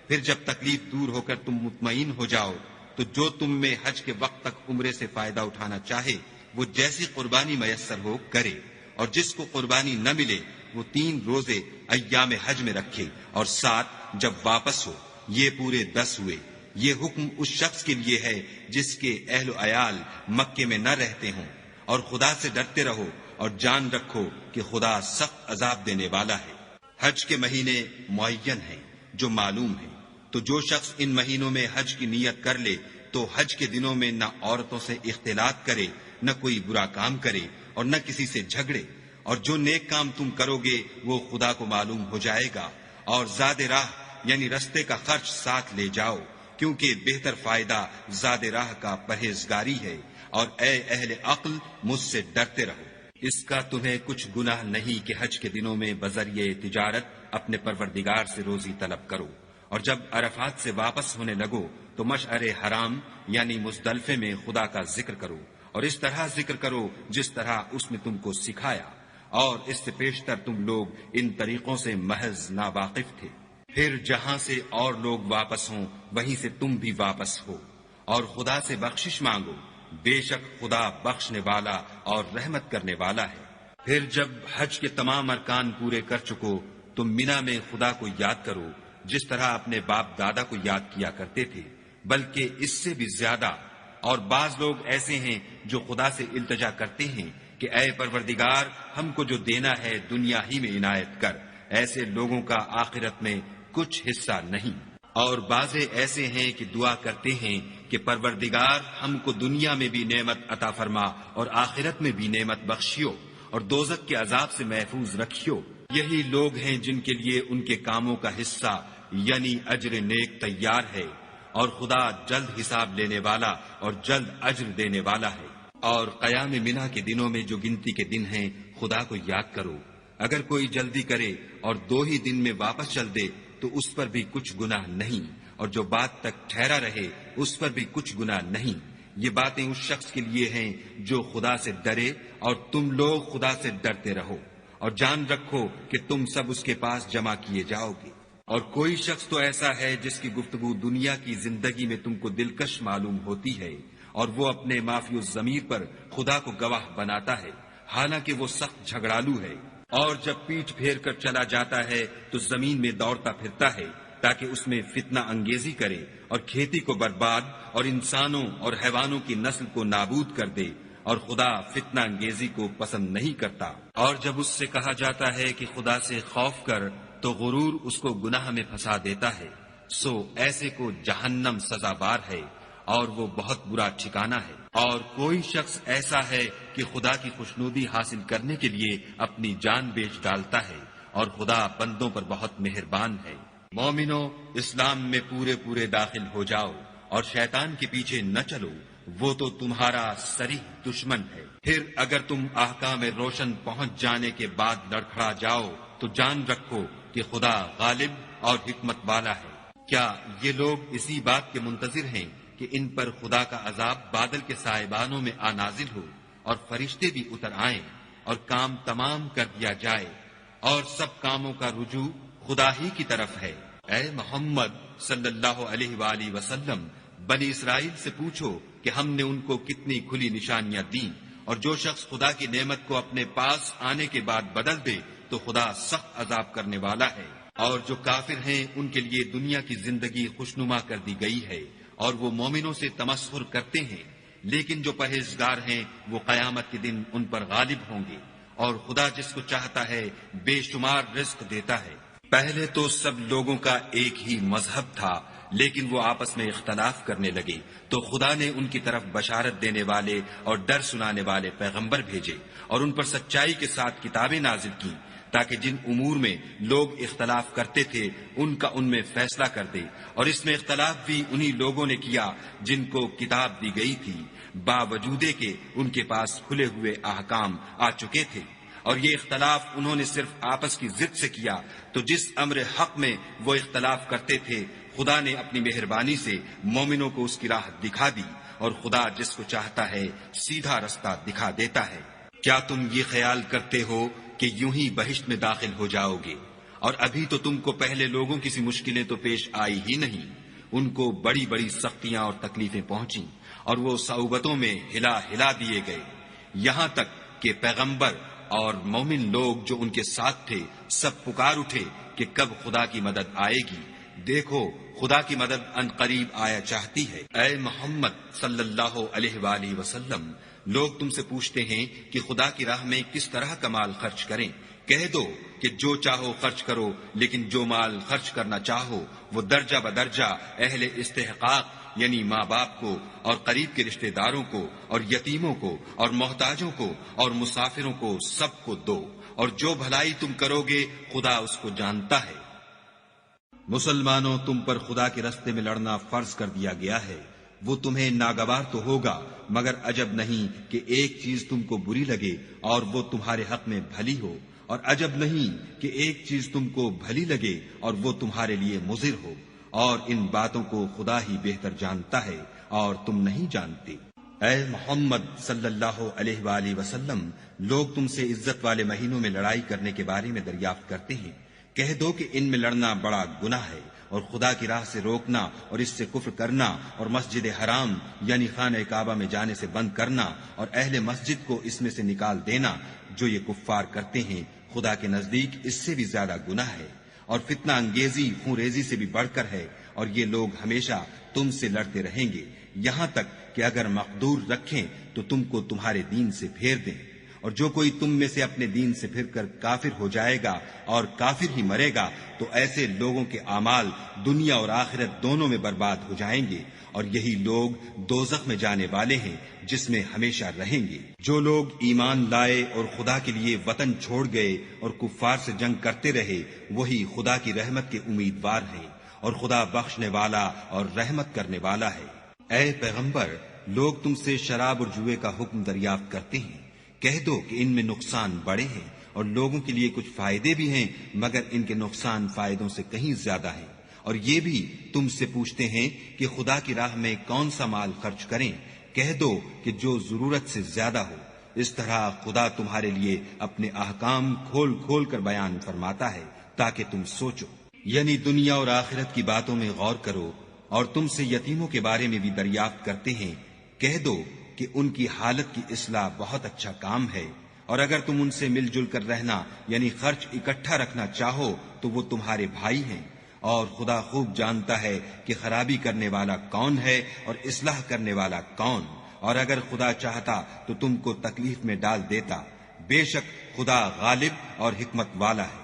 B: پھر جب تکلیف دور ہو کر تم مطمئن ہو جاؤ تو جو تم میں حج کے وقت تک عمرے سے فائدہ اٹھانا چاہے وہ جیسی قربانی میسر ہو کرے، اور جس کو قربانی نہ ملے وہ 3 روزے ایام حج میں رکھے، اور 7 جب واپس ہو، یہ پورے 10 ہوئے۔ یہ حکم اس شخص کے لیے ہے جس کے اہل و عیال مکے میں نہ رہتے ہوں۔ اور خدا سے ڈرتے رہو اور جان رکھو کہ خدا سخت عذاب دینے والا ہے۔ حج کے مہینے معین ہیں جو معلوم ہیں، تو جو شخص ان مہینوں میں حج کی نیت کر لے تو حج کے دنوں میں نہ عورتوں سے اختلاط کرے، نہ کوئی برا کام کرے، اور نہ کسی سے جھگڑے۔ اور جو نیک کام تم کرو گے وہ خدا کو معلوم ہو جائے گا۔ اور زاد راہ یعنی رستے کا خرچ ساتھ لے جاؤ، کیونکہ بہتر فائدہ زاد راہ کا پرہیزگاری ہے۔ اور اے اہل عقل، مجھ سے ڈرتے رہو۔ اس کا تمہیں کچھ گناہ نہیں کہ حج کے دنوں میں بذریعہ تجارت اپنے پروردگار سے روزی طلب کرو، اور جب عرفات سے واپس ہونے لگو تو مشعر حرام یعنی مزدلفے میں خدا کا ذکر کرو، اور اس طرح ذکر کرو جس طرح اس نے تم کو سکھایا، اور اس سے پیشتر تم لوگ ان طریقوں سے محض ناواقف تھے۔ پھر جہاں سے اور لوگ واپس ہوں وہیں سے تم بھی واپس ہو، اور خدا سے بخشش مانگو، بے شک خدا بخشنے والا اور رحمت کرنے والا ہے۔ پھر جب حج کے تمام ارکان پورے کر چکو تو مینا میں خدا کو یاد کرو جس طرح اپنے باپ دادا کو یاد کیا کرتے تھے، بلکہ اس سے بھی زیادہ۔ اور بعض لوگ ایسے ہیں جو خدا سے التجا کرتے ہیں کہ اے پروردگار، ہم کو جو دینا ہے دنیا ہی میں عنایت کر۔ ایسے لوگوں کا آخرت میں کچھ حصہ نہیں۔ اور بعض ایسے ہیں کہ دعا کرتے ہیں کہ پروردگار ہم کو دنیا میں بھی نعمت عطا فرما اور آخرت میں بھی نعمت بخشیو، اور دوزخ کے عذاب سے محفوظ رکھیو۔ یہی لوگ ہیں جن کے لیے ان کے کاموں کا حصہ یعنی اجر نیک تیار ہے،
A: اور خدا جلد حساب لینے والا اور جلد اجر دینے والا ہے۔ اور قیام منا کے دنوں میں جو گنتی کے دن ہیں خدا کو یاد کرو۔ اگر کوئی جلدی کرے اور 2 ہی دن میں واپس چل دے تو اس پر بھی کچھ گناہ نہیں، اور جو بات تک ٹھہرا رہے اس پر بھی کچھ گناہ نہیں۔ یہ باتیں اس شخص کے لیے ہیں جو خدا سے ڈرے، اور تم لوگ خدا سے ڈرتے رہو، اور جان رکھو کہ تم سب اس کے پاس جمع کیے جاؤ گے۔ اور کوئی شخص تو ایسا ہے جس کی گفتگو دنیا کی زندگی میں تم کو دلکش معلوم ہوتی ہے، اور وہ اپنے معافی الضمیر پر خدا کو گواہ بناتا ہے، حالانکہ وہ سخت جھگڑالو ہے، اور جب پیٹھ پھیر کر چلا جاتا ہے تو زمین میں دوڑتا پھرتا ہے تاکہ اس میں فتنہ انگیزی کرے اور کھیتی کو برباد اور انسانوں اور حیوانوں کی نسل کو نابود کر دے، اور خدا فتنہ انگیزی کو پسند نہیں کرتا۔ اور جب اس سے کہا جاتا ہے کہ خدا سے خوف کر تو غرور اس کو گناہ میں پھنسا دیتا ہے، سو ایسے کو جہنم سزاوار ہے، اور وہ بہت برا ٹھکانہ ہے۔ اور کوئی شخص ایسا ہے کہ خدا کی خوشنودی حاصل کرنے کے لیے اپنی جان بیچ ڈالتا ہے، اور خدا بندوں پر بہت مہربان ہے۔ مومنو، اسلام میں پورے پورے داخل ہو جاؤ اور شیطان کے پیچھے نہ چلو، وہ تو تمہارا صریح دشمن ہے۔ پھر اگر تم احکام روشن پہنچ جانے کے بعد لڑکھڑا جاؤ تو جان رکھو کہ خدا غالب اور حکمت والا ہے۔ کیا یہ لوگ اسی بات کے منتظر ہیں کہ ان پر خدا کا عذاب بادل کے سائبانوں میں نازل ہو اور فرشتے بھی اتر آئیں اور کام تمام کر دیا جائے، اور سب کاموں کا رجوع خدا ہی کی طرف ہے؟ اے محمد صلی اللہ علیہ وآلہ وسلم، بنی اسرائیل سے پوچھو کہ ہم نے ان کو کتنی کھلی نشانیاں دیں، اور جو شخص خدا کی نعمت کو اپنے پاس آنے کے بعد بدل دے تو خدا سخت عذاب کرنے والا ہے۔ اور جو کافر ہیں ان کے لیے دنیا کی زندگی خوشنما کر دی گئی ہے، اور وہ مومنوں سے تمسخر کرتے ہیں، لیکن جو پرہیزگار ہیں وہ قیامت کے دن ان پر غالب ہوں گے، اور خدا جس کو چاہتا ہے بے شمار رزق دیتا ہے۔ پہلے تو سب لوگوں کا ایک ہی مذہب تھا، لیکن وہ آپس میں اختلاف کرنے لگے تو خدا نے ان کی طرف بشارت دینے والے اور ڈر سنانے والے پیغمبر بھیجے، اور ان پر سچائی کے ساتھ کتابیں نازل کی، تاکہ جن امور میں لوگ اختلاف کرتے تھے ان کا ان میں فیصلہ کر دے۔ اور اس میں اختلاف بھی انہی لوگوں نے کیا جن کو کتاب دی گئی تھی، باوجود کہ ان کے پاس کھلے ہوئے احکام آ چکے تھے، اور یہ اختلاف انہوں نے صرف آپس کی ضد سے کیا۔ تو جس امر حق میں وہ اختلاف کرتے تھے خدا نے اپنی مہربانی سے مومنوں کو اس کی راہ دکھا دی، اور خدا جس کو چاہتا ہے سیدھا رستہ دکھا دیتا ہے۔ کیا تم یہ خیال کرتے ہو کہ یوں ہی بہشت میں داخل ہو جاؤ گے؟ اور ابھی تو تم کو پہلے لوگوں کی سی مشکلیں تو پیش آئی ہی نہیں، ان کو بڑی بڑی سختیاں اور تکلیفیں پہنچیں، اور وہ صعوبتوں میں ہلا ہلا دیے گئے، یہاں تک کہ پیغمبر اور مومن لوگ جو ان کے ساتھ تھے سب پکار اٹھے کہ کب خدا کی مدد آئے گی۔ دیکھو خدا کی مدد ان قریب آیا چاہتی ہے۔ اے محمد صلی اللہ علیہ وآلہ وسلم، لوگ تم سے پوچھتے ہیں کہ خدا کی راہ میں کس طرح کا مال خرچ کریں۔ کہہ دو کہ جو چاہو خرچ کرو، لیکن جو مال خرچ کرنا چاہو وہ درجہ بدرجہ اہل استحقاق یعنی ماں باپ کو، اور قریب کے رشتہ داروں کو، اور یتیموں کو، اور محتاجوں کو، اور مسافروں کو، سب کو دو، اور جو بھلائی تم کرو گے خدا اس کو جانتا ہے۔ مسلمانوں، تم پر خدا کے رستے میں لڑنا فرض کر دیا گیا ہے، وہ تمہیں ناگوار تو ہوگا، مگر عجب نہیں کہ ایک چیز تم کو بری لگے اور وہ تمہارے حق میں بھلی ہو، اور عجب نہیں کہ ایک چیز تم کو بھلی لگے اور وہ تمہارے لیے مضر ہو، اور ان باتوں کو خدا ہی بہتر جانتا ہے اور تم نہیں جانتے۔ اے محمد صلی اللہ علیہ وآلہ وسلم، لوگ تم سے عزت والے مہینوں میں لڑائی کرنے کے بارے میں دریافت کرتے ہیں۔ کہہ دو کہ ان میں لڑنا بڑا گناہ ہے، اور خدا کی راہ سے روکنا اور اس سے کفر کرنا، اور مسجد حرام یعنی خانہ کعبہ میں جانے سے بند کرنا، اور اہل مسجد کو اس میں سے نکال دینا، جو یہ کفار کرتے ہیں خدا کے نزدیک اس سے بھی زیادہ گناہ ہے، اور فتنہ انگیزی خون ریزی سے بھی بڑھ کر ہے، اور یہ لوگ ہمیشہ تم سے لڑتے رہیں گے، یہاں تک کہ اگر مقدور رکھیں تو تم کو تمہارے دین سے پھیر دیں۔ اور جو کوئی تم میں سے اپنے دین سے پھر کر کافر ہو جائے گا اور کافر ہی مرے گا تو ایسے لوگوں کے اعمال دنیا اور آخرت دونوں میں برباد ہو جائیں گے، اور یہی لوگ دوزخ میں جانے والے ہیں جس میں ہمیشہ رہیں گے۔ جو لوگ ایمان لائے اور خدا کے لیے وطن چھوڑ گئے اور کفار سے جنگ کرتے رہے وہی خدا کی رحمت کے امیدوار ہیں، اور خدا بخشنے والا اور رحمت کرنے والا ہے۔ اے پیغمبر، لوگ تم سے شراب اور جوئے کا حکم دریافت کرتے ہیں، کہہ دو کہ ان میں نقصان بڑے ہیں اور لوگوں کے لیے کچھ فائدے بھی ہیں، مگر ان کے نقصان فائدوں سے کہیں زیادہ ہیں۔ اور یہ بھی تم سے پوچھتے ہیں کہ خدا کی راہ میں کون سا مال خرچ کریں، کہہ دو کہ جو ضرورت سے زیادہ ہو۔ اس طرح خدا تمہارے لیے اپنے احکام کھول کھول کر بیان فرماتا ہے تاکہ تم سوچو، یعنی دنیا اور آخرت کی باتوں میں غور کرو۔ اور تم سے یتیموں کے بارے میں بھی دریافت کرتے ہیں، کہہ دو کہ ان کی حالت کی اصلاح بہت اچھا کام ہے، اور اگر تم ان سے مل جل کر رہنا یعنی خرچ اکٹھا رکھنا چاہو تو وہ تمہارے بھائی ہیں، اور خدا خوب جانتا ہے کہ خرابی کرنے والا کون ہے اور اصلاح کرنے والا کون، اور اگر خدا چاہتا تو تم کو تکلیف میں ڈال دیتا، بے شک خدا غالب اور حکمت والا ہے۔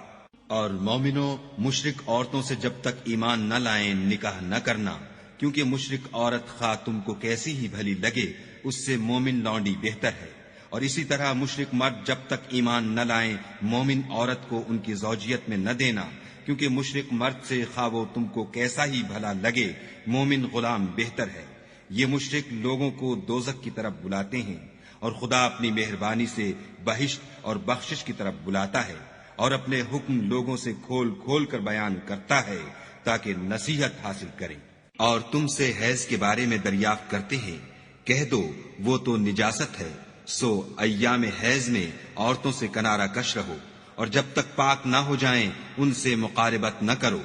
A: اور مومنوں، مشرک عورتوں سے جب تک ایمان نہ لائیں نکاح نہ کرنا، کیونکہ مشرک عورت خواہ تم کو کیسی ہی بھلی لگے اس سے مومن لونڈی بہتر ہے، اور اسی طرح مشرک مرد جب تک ایمان نہ لائیں مومن عورت کو ان کی زوجیت میں نہ دینا، کیونکہ مشرک مرد سے خواہ وہ تم کو کیسا ہی بھلا لگے مومن غلام بہتر ہے۔ یہ مشرک لوگوں کو دوزخ کی طرف بلاتے ہیں، اور خدا اپنی مہربانی سے بہشت اور بخشش کی طرف بلاتا ہے، اور اپنے حکم لوگوں سے کھول کھول کر بیان کرتا ہے تاکہ نصیحت حاصل کریں۔ اور تم سے حیض کے بارے میں دریافت کرتے ہیں، کہہ دو وہ تو نجاست ہے، سو ایام حیض میں عورتوں سے کنارہ کش رہو، اور جب تک پاک نہ ہو جائیں ان سے مقاربت نہ کرو۔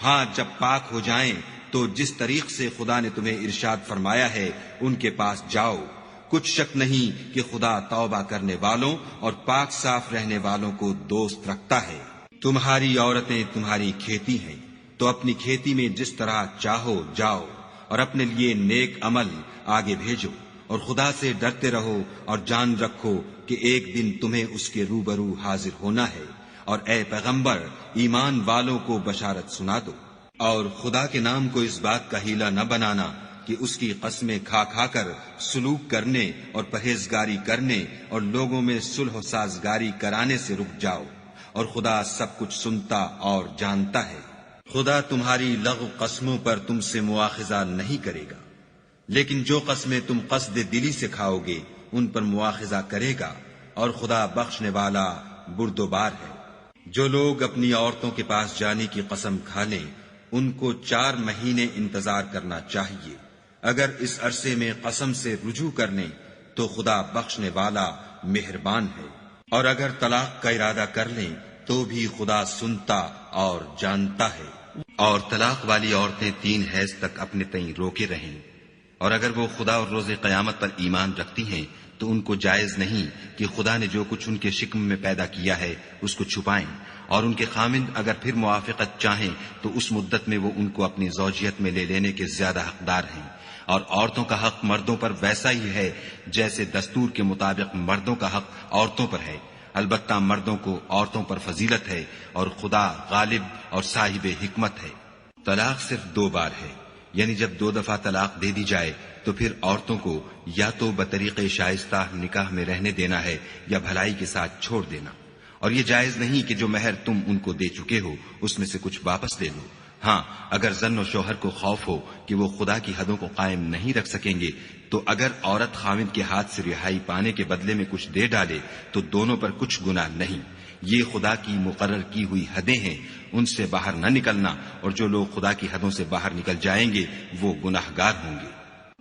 A: ہاں جب پاک ہو جائیں تو جس طریق سے خدا نے تمہیں ارشاد فرمایا ہے ان کے پاس جاؤ، کچھ شک نہیں کہ خدا توبہ کرنے والوں اور پاک صاف رہنے والوں کو دوست رکھتا ہے۔ تمہاری عورتیں تمہاری کھیتی ہیں، تو اپنی کھیتی میں جس طرح چاہو جاؤ، اور اپنے لیے نیک عمل آگے بھیجو، اور خدا سے ڈرتے رہو، اور جان رکھو کہ ایک دن تمہیں اس کے روبرو حاضر ہونا ہے۔ اور اے پیغمبر، ایمان والوں کو بشارت سنا دو، اور خدا کے نام کو اس بات کا ہیلہ نہ بنانا کہ اس کی قسمیں کھا کھا کر سلوک کرنے اور پرہیزگاری کرنے اور لوگوں میں صلح و سازگاری کرانے سے رک جاؤ، اور خدا سب کچھ سنتا اور جانتا ہے۔ خدا تمہاری لغو قسموں پر تم سے مواخذہ نہیں کرے گا، لیکن جو قسمیں تم قصد دلی سے کھاؤ گے ان پر مواخذہ کرے گا، اور خدا بخشنے والا بردبار ہے۔ جو لوگ اپنی عورتوں کے پاس جانے کی قسم کھا لیں ان کو 4 مہینے انتظار کرنا چاہیے، اگر اس عرصے میں قسم سے رجوع کر لیں تو خدا بخشنے والا مہربان ہے، اور اگر طلاق کا ارادہ کر لیں تو بھی خدا سنتا اور جانتا ہے۔ اور طلاق والی عورتیں 3 حیض تک اپنے تئیں روکے رہیں، اور اگر وہ خدا اور روز قیامت پر ایمان رکھتی ہیں تو ان کو جائز نہیں کہ خدا نے جو کچھ ان کے شکم میں پیدا کیا ہے اس کو چھپائیں، اور ان کے خامند اگر پھر موافقت چاہیں تو اس مدت میں وہ ان کو اپنی زوجیت میں لے لینے کے زیادہ حقدار ہیں۔ اور عورتوں کا حق مردوں پر ویسا ہی ہے جیسے دستور کے مطابق مردوں کا حق عورتوں پر ہے، البتہ مردوں کو عورتوں پر فضیلت ہے، اور خدا غالب اور صاحب حکمت ہے۔ طلاق صرف 2 بار ہے، یعنی جب 2 دفعہ طلاق دے دی جائے تو پھر عورتوں کو یا تو بطریق شائستہ نکاح میں رہنے دینا ہے یا بھلائی کے ساتھ چھوڑ دینا، اور یہ جائز نہیں کہ جو مہر تم ان کو دے چکے ہو اس میں سے کچھ واپس لے لو۔ ہاں اگر زن و شوہر کو خوف ہو کہ وہ خدا کی حدوں کو قائم نہیں رکھ سکیں گے تو اگر عورت خاوند کے ہاتھ سے رہائی پانے کے بدلے میں کچھ دے ڈالے تو دونوں پر کچھ گناہ نہیں، یہ خدا کی مقرر کی ہوئی حدیں ہیں، ان سے باہر نہ نکلنا، اور جو لوگ خدا کی حدوں سے باہر نکل جائیں گے وہ گناہگار ہوں گے۔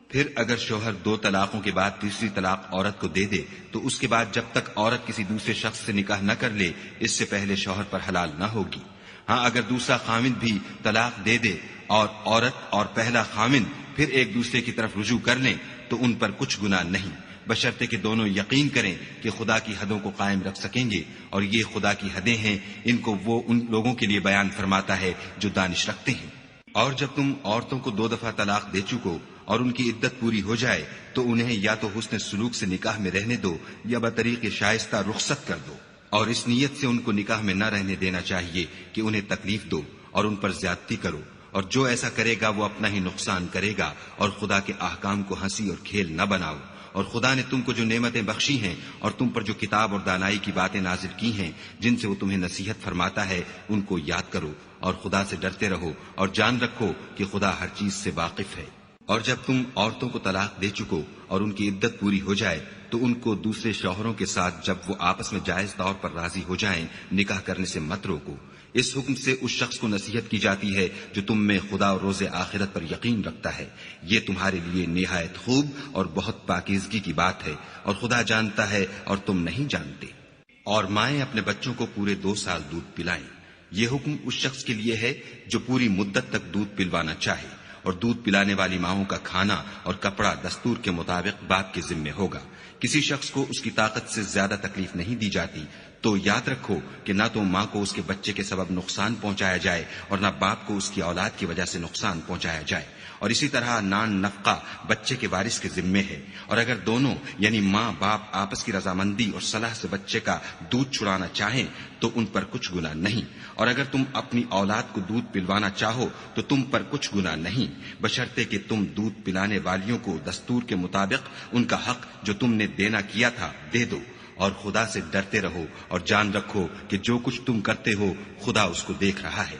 A: پھر اگر شوہر 2 طلاقوں کے بعد تیسری طلاق عورت کو دے دے تو اس کے بعد جب تک عورت کسی دوسرے شخص سے نکاح نہ کر لے اس سے پہلے شوہر پر حلال نہ ہوگی۔ ہاں اگر دوسرا خامند بھی طلاق دے دے اور عورت اور پہلا خامند پھر ایک دوسرے کی طرف رجوع کر لیں تو ان پر کچھ گناہ نہیں، بشرطے کہ دونوں یقین کریں کہ خدا کی حدوں کو قائم رکھ سکیں گے، اور یہ خدا کی حدیں ہیں، ان کو وہ ان لوگوں کے لیے بیان فرماتا ہے جو دانش رکھتے ہیں۔ اور جب تم عورتوں کو 2 دفعہ طلاق دے چکو اور ان کی عدت پوری ہو جائے تو انہیں یا تو حسن سلوک سے نکاح میں رہنے دو یا بطریق شائستہ رخصت کر دو، اور اس نیت سے ان کو نکاح میں نہ رہنے دینا چاہیے کہ انہیں تکلیف دو اور ان پر زیادتی کرو، اور جو ایسا کرے گا وہ اپنا ہی نقصان کرے گا، اور خدا کے احکام کو ہنسی اور کھیل نہ بناؤ،
B: اور خدا نے تم کو جو نعمتیں بخشی ہیں اور تم پر جو کتاب اور دانائی کی باتیں نازل کی ہیں جن سے وہ تمہیں نصیحت فرماتا ہے ان کو یاد کرو اور خدا سے ڈرتے رہو اور جان رکھو کہ خدا ہر چیز سے واقف ہے۔ اور جب تم عورتوں کو طلاق دے چکو اور ان کی عدت پوری ہو جائے تو ان کو دوسرے شوہروں کے ساتھ جب وہ آپس میں جائز طور پر راضی ہو جائیں نکاح کرنے سے مت روکو۔ اس حکم سے اس شخص کو نصیحت کی جاتی ہے جو تم میں خدا اور روز آخرت پر یقین رکھتا ہے، یہ تمہارے لیے نہایت خوب اور بہت پاکیزگی کی بات ہے، اور خدا جانتا ہے اور تم نہیں جانتے۔ اور مائیں اپنے بچوں کو پورے 2 سال دودھ پلائیں، یہ حکم اس شخص کے لیے ہے جو پوری مدت تک دودھ پلوانا چاہے، اور دودھ پلانے والی ماؤں کا کھانا اور کپڑا دستور کے مطابق باپ کے ذمے ہوگا۔ کسی شخص کو اس کی طاقت سے زیادہ تکلیف نہیں دی جاتی، تو یاد رکھو کہ نہ تو ماں کو اس کے بچے کے سبب نقصان پہنچایا جائے اور نہ باپ کو اس کی اولاد کی وجہ سے نقصان پہنچایا جائے، اور اسی طرح نان نفقہ بچے کے وارث کے ذمے ہے، اور اگر دونوں یعنی ماں باپ آپس کی رضامندی اور صلاح سے بچے کا دودھ چھڑانا چاہیں تو ان پر کچھ گناہ نہیں، اور اگر تم اپنی اولاد کو دودھ پلوانا چاہو تو تم پر کچھ گناہ نہیں، بشرطے کہ تم دودھ پلانے والیوں کو دستور کے مطابق ان کا حق جو تم نے دینا کیا تھا دے دو، اور خدا سے ڈرتے رہو اور جان رکھو کہ جو کچھ تم کرتے ہو خدا اس کو دیکھ رہا ہے۔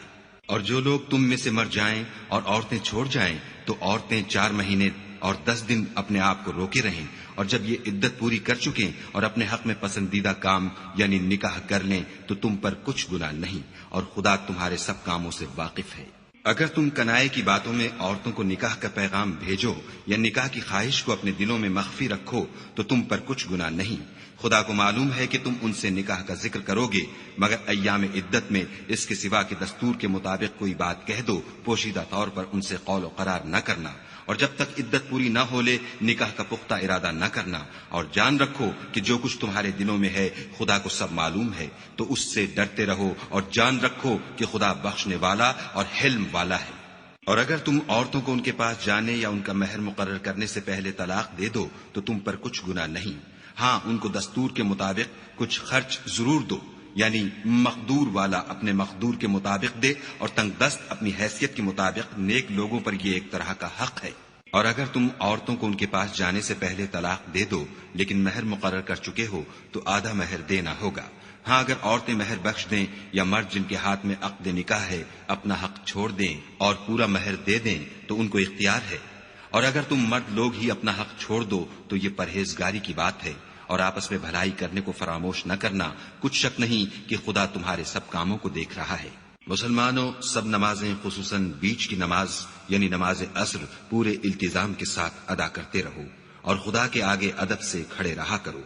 B: اور جو لوگ تم میں سے مر جائیں اور عورتیں چھوڑ جائیں تو عورتیں 4 مہینے اور 10 دن اپنے آپ کو روکے رہیں، اور جب یہ عدت پوری کر چکیں اور اپنے حق میں پسندیدہ کام یعنی نکاح کر لیں تو تم پر کچھ گناہ نہیں، اور خدا تمہارے سب کاموں سے واقف ہے۔ اگر تم کنائے کی باتوں میں عورتوں کو نکاح کا پیغام بھیجو یا نکاح کی خواہش کو اپنے دلوں میں مخفی رکھو تو تم پر کچھ گناہ نہیں، خدا کو معلوم ہے کہ تم ان سے نکاح کا ذکر کرو گے، مگر ایام عدت میں اس کے سوا کہ دستور کے مطابق کوئی بات کہہ دو، پوشیدہ طور پر ان سے قول و قرار نہ کرنا، اور جب تک عدت پوری نہ ہو لے نکاح کا پختہ ارادہ نہ کرنا، اور جان رکھو کہ جو کچھ تمہارے دلوں میں ہے خدا کو سب معلوم ہے، تو اس سے ڈرتے رہو اور جان رکھو کہ خدا بخشنے والا اور حلم والا ہے۔ اور اگر تم عورتوں کو ان کے پاس جانے یا ان کا مہر مقرر کرنے سے پہلے طلاق دے دو تو تم پر کچھ گناہ نہیں، ہاں ان کو دستور کے مطابق کچھ خرچ ضرور دو، یعنی مقدور والا اپنے مقدور کے مطابق دے اور تنگ دست اپنی حیثیت کے مطابق، نیک لوگوں پر یہ ایک طرح کا حق ہے۔ اور اگر تم عورتوں کو ان کے پاس جانے سے پہلے طلاق دے دو لیکن مہر مقرر کر چکے ہو تو آدھا مہر دینا ہوگا، ہاں اگر عورتیں مہر بخش دیں یا مرد جن کے ہاتھ میں عقد نکاح ہے اپنا حق چھوڑ دیں اور پورا مہر دے دیں تو ان کو اختیار ہے، اور اگر تم مرد لوگ ہی اپنا حق چھوڑ دو تو یہ پرہیزگاری کی بات ہے، اور آپس میں بھلائی کرنے کو فراموش نہ کرنا، کچھ شک نہیں کہ خدا تمہارے سب کاموں کو دیکھ رہا ہے۔ مسلمانوں، سب نمازیں خصوصاً بیچ کی نماز یعنی نماز عصر پورے التزام کے ساتھ ادا کرتے رہو اور خدا کے آگے ادب سے کھڑے رہا کرو۔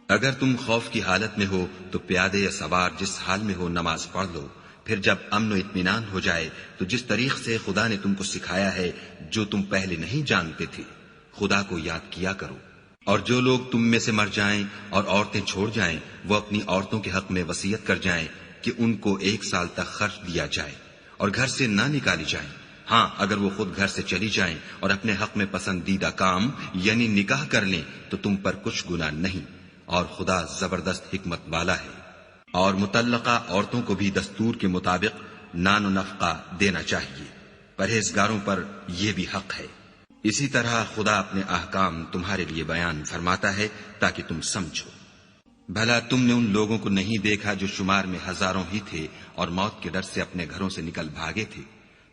B: اگر تم خوف کی حالت میں ہو تو پیادے یا سوار جس حال میں ہو نماز پڑھ لو، پھر جب امن و اطمینان ہو جائے تو جس طریق سے خدا نے تم کو سکھایا ہے جو تم پہلے نہیں جانتے تھے خدا کو یاد کیا کرو۔ اور جو لوگ تم میں سے مر جائیں اور عورتیں چھوڑ جائیں وہ اپنی عورتوں کے حق میں وصیت کر جائیں کہ ان کو 1 سال تک خرچ دیا جائے اور گھر سے نہ نکالی جائیں، ہاں اگر وہ خود گھر سے چلی جائیں اور اپنے حق میں پسندیدہ کام یعنی نکاح کر لیں تو تم پر کچھ گناہ نہیں، اور خدا زبردست حکمت والا ہے۔ اور مطلقہ عورتوں کو بھی دستور کے مطابق نان و نفقہ دینا چاہیے، پرہیزگاروں پر یہ بھی حق ہے۔ اسی طرح خدا اپنے احکام تمہارے لیے بیان فرماتا ہے تاکہ تم سمجھو۔ بھلا تم نے ان لوگوں کو نہیں دیکھا جو شمار میں ہزاروں ہی تھے اور موت کے ڈر سے اپنے گھروں سے نکل بھاگے تھے،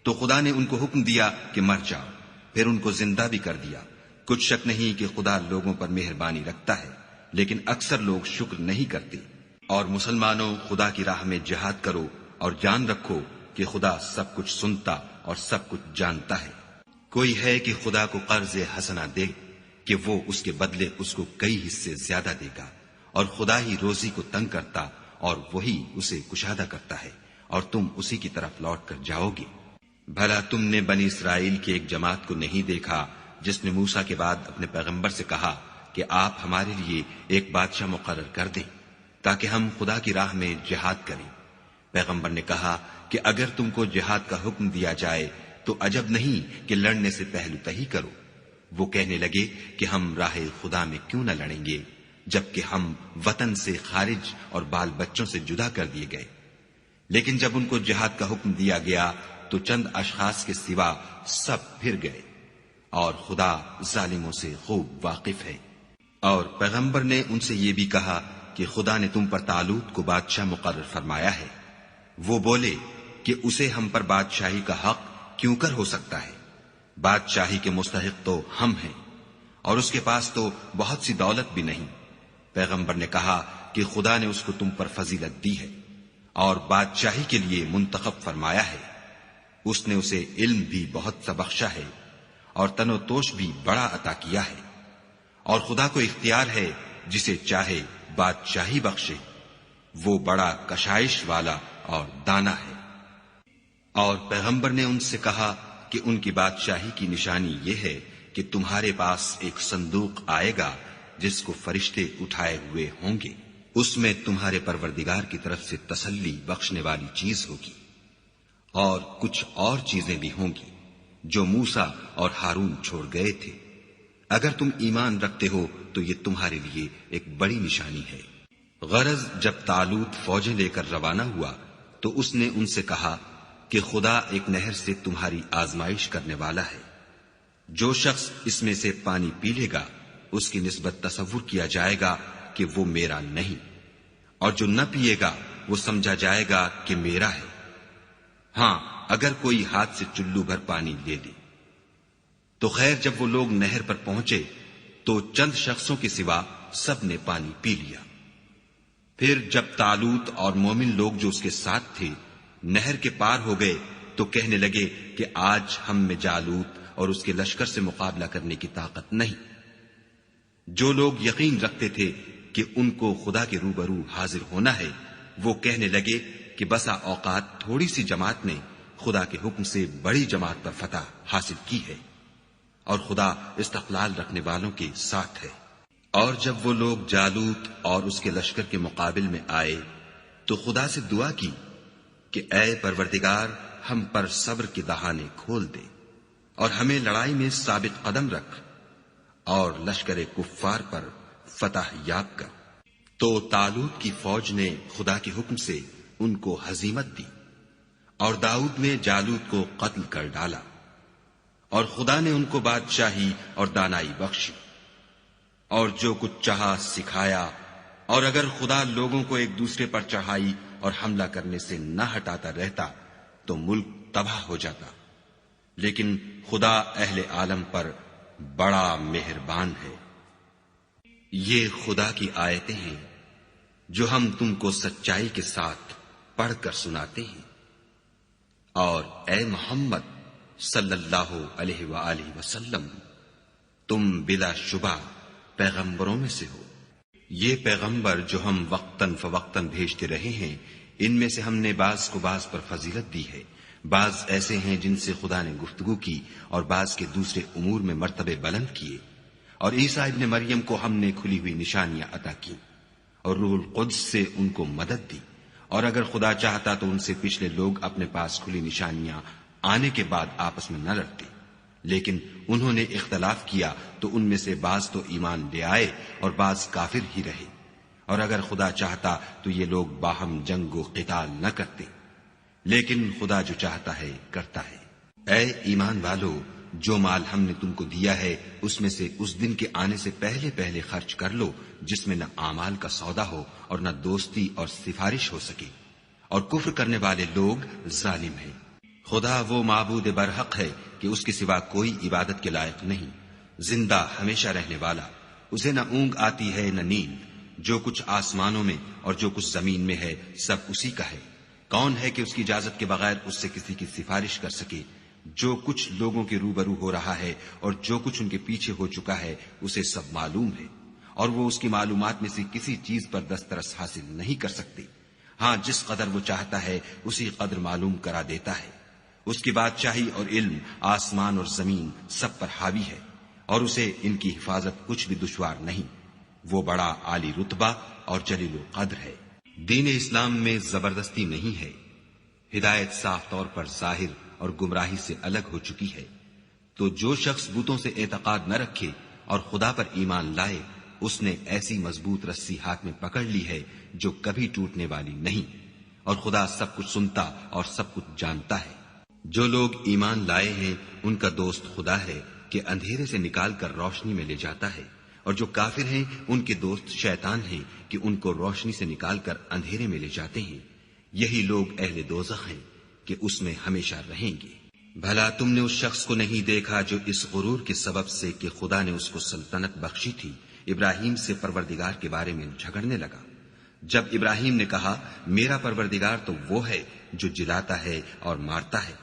B: تو خدا نے ان کو حکم دیا کہ مر جاؤ، پھر ان کو زندہ بھی کر دیا۔ کچھ شک نہیں کہ خدا لوگوں پر مہربانی رکھتا ہے، لیکن اکثر لوگ شکر نہیں کرتے۔ اور مسلمانوں، خدا کی راہ میں جہاد کرو اور جان رکھو کہ خدا سب کچھ سنتا اور سب کچھ جانتا ہے۔ کوئی ہے کہ خدا کو قرض حسنہ دے کہ وہ اس کے بدلے اس کو کئی حصے زیادہ دے گا، اور خدا ہی روزی کو تنگ کرتا اور وہی اسے کشادہ کرتا ہے، اور تم اسی کی طرف لوٹ کر جاؤ گے۔ بھلا تم نے بنی اسرائیل کی ایک جماعت کو نہیں دیکھا جس نے موسیٰ کے بعد اپنے پیغمبر سے کہا کہ آپ ہمارے لیے ایک بادشاہ مقرر کر دیں تاکہ ہم خدا کی راہ میں جہاد کریں۔ پیغمبر نے کہا کہ اگر تم کو جہاد کا حکم دیا جائے تو عجب نہیں کہ لڑنے سے پہلو تہی کرو۔ وہ کہنے لگے کہ ہم راہ خدا میں کیوں نہ لڑیں گے جبکہ ہم وطن سے خارج اور بال بچوں سے جدا کر دیے گئے۔ لیکن جب ان کو جہاد کا حکم دیا گیا تو چند اشخاص کے سوا سب پھر گئے، اور خدا ظالموں سے خوب واقف ہے۔
A: اور پیغمبر نے ان سے یہ بھی کہا کہ خدا نے تم پر طالوت کو بادشاہ مقرر فرمایا ہے۔ وہ بولے کہ اسے ہم پر بادشاہی کا حق کیوں کر ہو سکتا ہے؟ بادشاہی کے مستحق تو ہم ہیں، اور اس کے پاس تو بہت سی دولت بھی نہیں۔ پیغمبر نے کہا کہ خدا نے اس کو تم پر فضیلت دی ہے اور بادشاہی کے لیے منتخب فرمایا ہے۔ اس نے اسے علم بھی بہت سا بخشا ہے اور تن و توش بھی بڑا عطا کیا ہے، اور خدا کو اختیار ہے جسے چاہے بادشاہی بخشے۔ وہ بڑا کشائش والا اور دانا ہے۔ اور پیغمبر نے ان سے کہا کہ ان کی بادشاہی کی نشانی یہ ہے کہ تمہارے پاس ایک صندوق آئے گا جس کو فرشتے اٹھائے ہوئے ہوں گے۔ اس میں تمہارے پروردگار کی طرف سے تسلی بخشنے والی چیز ہوگی، اور کچھ اور چیزیں بھی ہوں گی جو موسیٰ اور ہارون چھوڑ گئے تھے۔ اگر تم ایمان رکھتے ہو تو یہ تمہارے لیے ایک بڑی نشانی ہے۔ غرض جب طالوت فوجیں لے کر روانہ ہوا تو اس نے ان سے کہا کہ خدا ایک نہر سے تمہاری آزمائش کرنے والا ہے۔ جو شخص اس میں سے پانی پی لے گا اس کی نسبت تصور کیا جائے گا کہ وہ میرا نہیں، اور جو نہ پیے گا وہ سمجھا جائے گا کہ میرا ہے۔ ہاں اگر کوئی ہاتھ سے چلو بھر پانی لے لے تو خیر، جب وہ لوگ نہر پر پہنچے تو چند شخصوں کے سوا سب نے پانی پی لیا۔ پھر جب طالوت اور مومن لوگ جو اس کے ساتھ تھے نہر کے پار ہو گئے تو کہنے لگے کہ آج ہم میں جالوت اور اس کے لشکر سے مقابلہ کرنے کی طاقت نہیں۔ جو لوگ یقین رکھتے تھے کہ ان کو خدا کے روبرو حاضر ہونا ہے وہ کہنے لگے کہ بسا اوقات تھوڑی سی جماعت نے خدا کے حکم سے بڑی جماعت پر فتح حاصل کی ہے، اور خدا استقلال رکھنے والوں کے ساتھ ہے۔ اور جب وہ لوگ جالوت اور اس کے لشکر کے مقابل میں آئے تو خدا سے دعا کی کہ اے پروردگار، ہم پر صبر کے دہانے کھول دے اور ہمیں لڑائی میں ثابت قدم رکھ اور لشکر کفار پر فتح یاب کر۔ تو طالوت کی فوج نے خدا کے حکم سے ان کو ہزیمت دی، اور داؤد نے جالوت کو قتل کر ڈالا، اور خدا نے ان کو بادشاہی اور دانائی بخشی، اور جو کچھ چاہا سکھایا۔ اور اگر خدا لوگوں کو ایک دوسرے پر چڑھائی اور حملہ کرنے سے نہ ہٹاتا رہتا تو ملک تباہ ہو جاتا، لیکن خدا اہل عالم پر بڑا مہربان ہے۔ یہ خدا کی آیتیں ہیں جو ہم تم کو سچائی کے ساتھ پڑھ کر سناتے ہیں، اور اے محمد صلی اللہ علیہ وآلہ وسلم، تم بلا شبہ پیغمبروں میں سے ہو۔ یہ پیغمبر جو ہم وقتاً فوقتاً بھیجتے رہے ہیں، ان میں سے ہم نے بعض کو بعض پر فضیلت دی ہے۔ بعض ایسے ہیں جن سے خدا نے گفتگو کی، اور بعض کے دوسرے امور میں مرتبے بلند کیے۔ اور عیسیٰ ابن مریم کو ہم نے کھلی ہوئی نشانیاں عطا کی، اور روح القدس سے ان کو مدد دی۔ اور اگر خدا چاہتا تو ان سے پچھلے لوگ اپنے پاس کھلی نشانیاں آنے کے بعد آپس میں نہ لڑتے، لیکن انہوں نے اختلاف کیا تو ان میں سے بعض تو ایمان لے آئے اور بعض کافر ہی رہے۔ اور اگر خدا چاہتا تو یہ لوگ باہم جنگ و قتال نہ کرتے، لیکن خدا جو چاہتا ہے کرتا ہے۔ اے ایمان والو، جو مال ہم نے تم کو دیا ہے اس میں سے اس دن کے آنے سے پہلے پہلے خرچ کر لو جس میں نہ اعمال کا سودا ہو اور نہ دوستی اور سفارش ہو سکے، اور کفر کرنے والے لوگ ظالم ہیں۔ خدا وہ معبود برحق ہے کہ اس کے سوا کوئی عبادت کے لائق نہیں، زندہ ہمیشہ رہنے والا، اسے نہ اونگ آتی ہے نہ نیند۔ جو کچھ آسمانوں میں اور جو کچھ زمین میں ہے سب اسی کا ہے۔ کون ہے کہ اس کی اجازت کے بغیر اس سے کسی کی سفارش کر سکے؟ جو کچھ لوگوں کے روبرو ہو رہا ہے اور جو کچھ ان کے پیچھے ہو چکا ہے اسے سب معلوم ہے، اور وہ اس کی معلومات میں سے کسی چیز پر دسترس حاصل نہیں کر سکتے۔ ہاں جس قدر وہ چاہتا ہے اسی قدر معلوم کرا دیتا ہے۔ اس کی بادشاہی اور علم آسمان اور زمین سب پر حاوی ہے، اور اسے ان کی حفاظت کچھ بھی دشوار نہیں۔ وہ بڑا عالی رتبہ اور جلیل القدر ہے۔ دین اسلام میں زبردستی نہیں ہے، ہدایت صاف طور پر ظاہر اور گمراہی سے الگ ہو چکی ہے۔ تو جو شخص بتوں سے اعتقاد نہ رکھے اور خدا پر ایمان لائے، اس نے ایسی مضبوط رسی ہاتھ میں پکڑ لی ہے جو کبھی ٹوٹنے والی نہیں، اور خدا سب کچھ سنتا اور سب کچھ جانتا ہے۔ جو لوگ ایمان لائے ہیں ان کا دوست خدا ہے کہ اندھیرے سے نکال کر روشنی میں لے جاتا ہے، اور جو کافر ہیں ان کے دوست شیطان ہیں کہ ان کو روشنی سے نکال کر اندھیرے میں لے جاتے ہیں. یہی لوگ اہل دوزخ ہیں کہ اس میں ہمیشہ رہیں گے. بھلا تم نے اس شخص کو نہیں دیکھا جو اس غرور کے سبب سے کہ خدا نے اس کو سلطنت بخشی تھی ابراہیم سے پروردگار کے بارے میں جھگڑنے لگا. جب ابراہیم نے کہا میرا پروردگار تو وہ ہے جو جلاتا ہے اور مارتا ہے،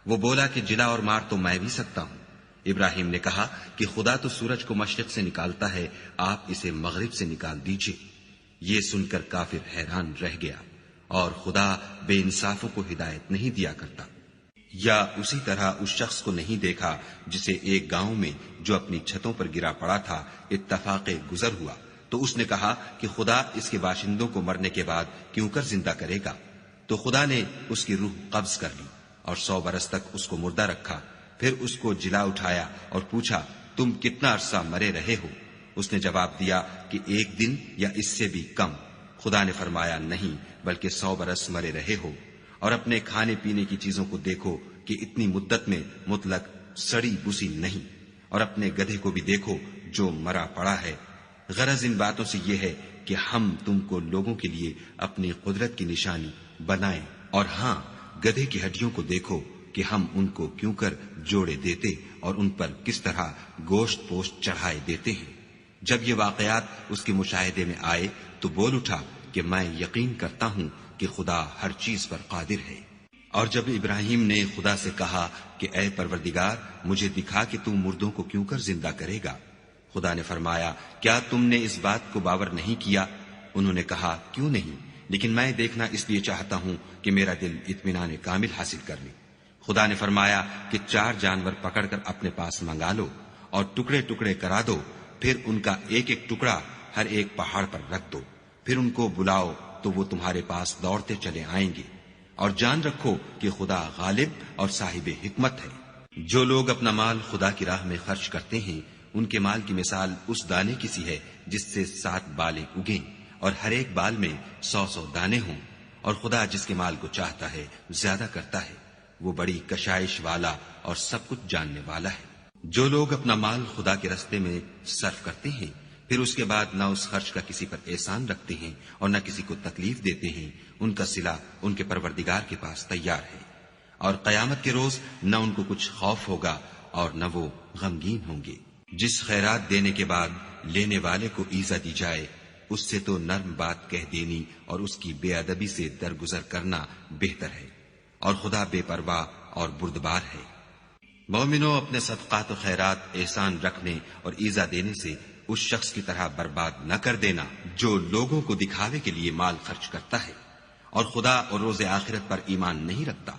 A: وہ بولا کہ جلا اور مار تو میں بھی سکتا ہوں. ابراہیم نے کہا کہ خدا تو سورج کو مشرق سے نکالتا ہے، آپ اسے مغرب سے نکال دیجئے. یہ سن کر کافر حیران رہ گیا، اور خدا بے انصافوں کو ہدایت نہیں دیا کرتا. یا اسی طرح اس شخص کو نہیں دیکھا جسے ایک گاؤں میں جو اپنی چھتوں پر گرا پڑا تھا اتفاق گزر ہوا تو اس نے کہا کہ خدا اس کے باشندوں کو مرنے کے بعد کیوں کر زندہ کرے گا. تو خدا نے اس کی روح قبض کر لی اور 100 برس تک اس کو مردہ رکھا. پھر اس کو جلا اٹھایا اور پوچھا تم کتنا عرصہ مرے رہے ہو؟ اس نے جواب دیا کہ 1 دن یا اس سے بھی کم. خدا نے فرمایا نہیں بلکہ 100 برس مرے رہے ہو. اور اپنے کھانے پینے کی چیزوں کو دیکھو کہ اتنی مدت میں مطلق سڑی بسی نہیں، اور اپنے گدھے کو بھی دیکھو جو مرا پڑا ہے. غرض ان باتوں سے یہ ہے کہ ہم تم کو لوگوں کے لیے اپنی قدرت کی نشانی بنائیں. اور ہاں گدھے کی ہڈیوں کو دیکھو کہ ہم ان کو کیوں کر جوڑے دیتے اور ان پر کس طرح گوشت پوشت چڑھائے دیتے ہیں. جب یہ واقعات اس کے مشاہدے میں آئے تو بول اٹھا کہ میں یقین کرتا ہوں کہ خدا ہر چیز پر قادر ہے. اور جب ابراہیم نے خدا سے کہا کہ اے پروردگار مجھے دکھا کہ تم مردوں کو کیوں کر زندہ کرے گا، خدا نے فرمایا کیا تم نے اس بات کو باور نہیں کیا؟ انہوں نے کہا کیوں نہیں، لیکن میں دیکھنا اس لیے چاہتا ہوں کہ میرا دل اطمینان کامل حاصل کر لے. خدا نے فرمایا کہ 4 جانور پکڑ کر اپنے پاس منگا لو اور ٹکڑے ٹکڑے کرا دو، پھر ان کا ایک ایک ٹکڑا ہر ایک پہاڑ پر رکھ دو، پھر ان کو بلاؤ تو وہ تمہارے پاس دوڑتے چلے آئیں گے. اور جان رکھو کہ خدا غالب اور صاحب حکمت ہے. جو لوگ اپنا مال خدا کی راہ میں خرچ کرتے ہیں ان کے مال کی مثال اس دانے کی سی ہے جس سے 7 بالیں اگیں اور ہر ایک بال میں 100 دانے ہوں. اور خدا جس کے مال کو چاہتا ہے زیادہ کرتا ہے، وہ بڑی کشائش والا اور سب کچھ جاننے والا ہے. جو لوگ اپنا مال خدا کے راستے میں صرف کرتے ہیں پھر اس کے بعد نہ اس خرچ کا کسی پر احسان رکھتے ہیں اور نہ کسی کو تکلیف دیتے ہیں، ان کا صلہ ان کے پروردگار کے پاس تیار ہے. اور قیامت کے روز نہ ان کو کچھ خوف ہوگا اور نہ وہ غمگین ہوں گے. جس خیرات دینے کے بعد لینے والے کو ایزا دی جائے اس سے تو نرم بات کہہ دینی اور اس کی بے ادبی سے درگزر کرنا بہتر ہے. اور خدا بے پرواہ اور بردبار ہے. مومنوں اپنے صدقات و خیرات احسان رکھنے اور ایزا دینے سے اس شخص کی طرح برباد نہ کر دینا جو لوگوں کو دکھاوے کے لیے مال خرچ کرتا ہے اور خدا اور روز آخرت پر ایمان نہیں رکھتا.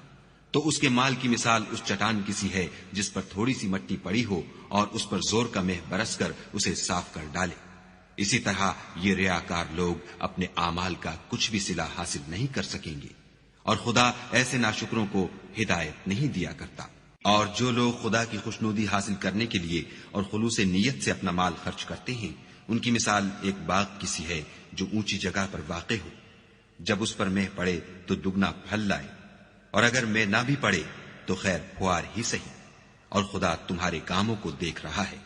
A: تو اس کے مال کی مثال اس چٹان کی سی ہے جس پر تھوڑی سی مٹی پڑی ہو اور اس پر زور کا مہ برس کر اسے صاف کر ڈالے. اسی طرح یہ ریاکار لوگ اپنے اعمال کا کچھ بھی صلہ حاصل نہیں کر سکیں گے، اور خدا ایسے ناشکروں کو ہدایت نہیں دیا کرتا. اور جو لوگ خدا کی خوشنودی حاصل کرنے کے لیے اور خلوص نیت سے اپنا مال خرچ کرتے ہیں ان کی مثال ایک باغ کی سی ہے جو اونچی جگہ پر واقع ہو. جب اس پر مہ پڑے تو دگنا پھل لائے، اور اگر مہ نہ بھی پڑے تو خیر پھوار ہی سہی، اور خدا تمہارے کاموں کو دیکھ رہا ہے.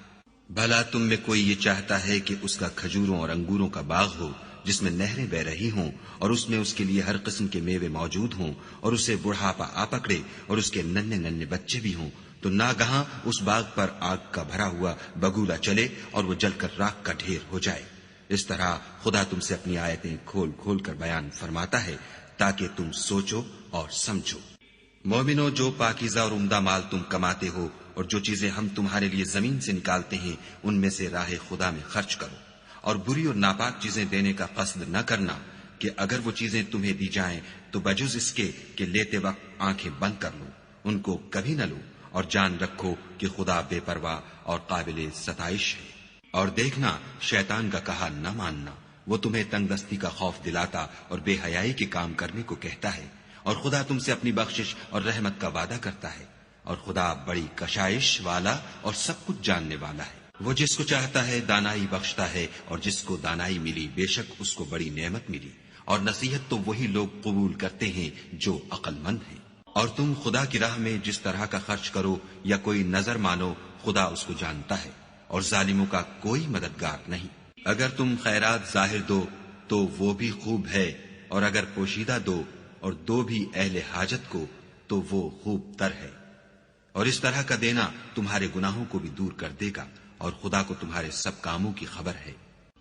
A: بھلا تم میں کوئی یہ چاہتا ہے کہ اس کا کھجوروں اور انگوروں کا باغ ہو جس میں نہریں بہ رہی ہوں اور اس میں اس کے لیے ہر قسم کے میوے موجود ہوں اور اسے بڑھاپا آ پکڑے اور اس کے ننھے ننھے بچے بھی ہوں، تو ناگہاں اس باغ پر آگ کا بھرا ہوا بگولا چلے اور وہ جل کر راکھ کا ڈھیر ہو جائے. اس طرح خدا تم سے اپنی آیتیں کھول کھول کر بیان فرماتا ہے تاکہ تم سوچو اور سمجھو. مومنو جو پاکیزہ اور عمدہ مال تم کماتے ہو اور جو چیزیں ہم تمہارے لیے زمین سے نکالتے ہیں ان میں سے راہ خدا میں خرچ کرو، اور بری اور ناپاک چیزیں دینے کا قصد نہ کرنا کہ اگر وہ چیزیں تمہیں دی جائیں تو بجز اس کے کہ لیتے وقت آنکھیں بند کر لو، ان کو کبھی نہ لو. اور جان رکھو کہ خدا بے پرواہ اور قابل ستائش ہے. اور دیکھنا شیطان کا کہا نہ ماننا، وہ تمہیں تنگ دستی کا خوف دلاتا اور بے حیائی کے کام کرنے کو کہتا ہے، اور خدا تم سے اپنی بخشش اور رحمت کا وعدہ کرتا ہے. اور خدا بڑی کشائش والا اور سب کچھ جاننے والا ہے. وہ جس کو چاہتا ہے دانائی بخشتا ہے، اور جس کو دانائی ملی بے شک اس کو بڑی نعمت ملی. اور نصیحت تو وہی لوگ قبول کرتے ہیں جو عقل مند ہیں. اور تم خدا کی راہ میں جس طرح کا خرچ کرو یا کوئی نظر مانو خدا اس کو جانتا ہے.
B: اور ظالموں کا کوئی مددگار نہیں۔ اگر تم خیرات ظاہر دو تو وہ بھی خوب ہے، اور اگر پوشیدہ دو اور دو بھی اہل حاجت کو تو وہ خوب تر ہے، اور اس طرح کا دینا تمہارے گناہوں کو بھی دور کر دے گا، اور خدا کو تمہارے سب کاموں کی خبر ہے۔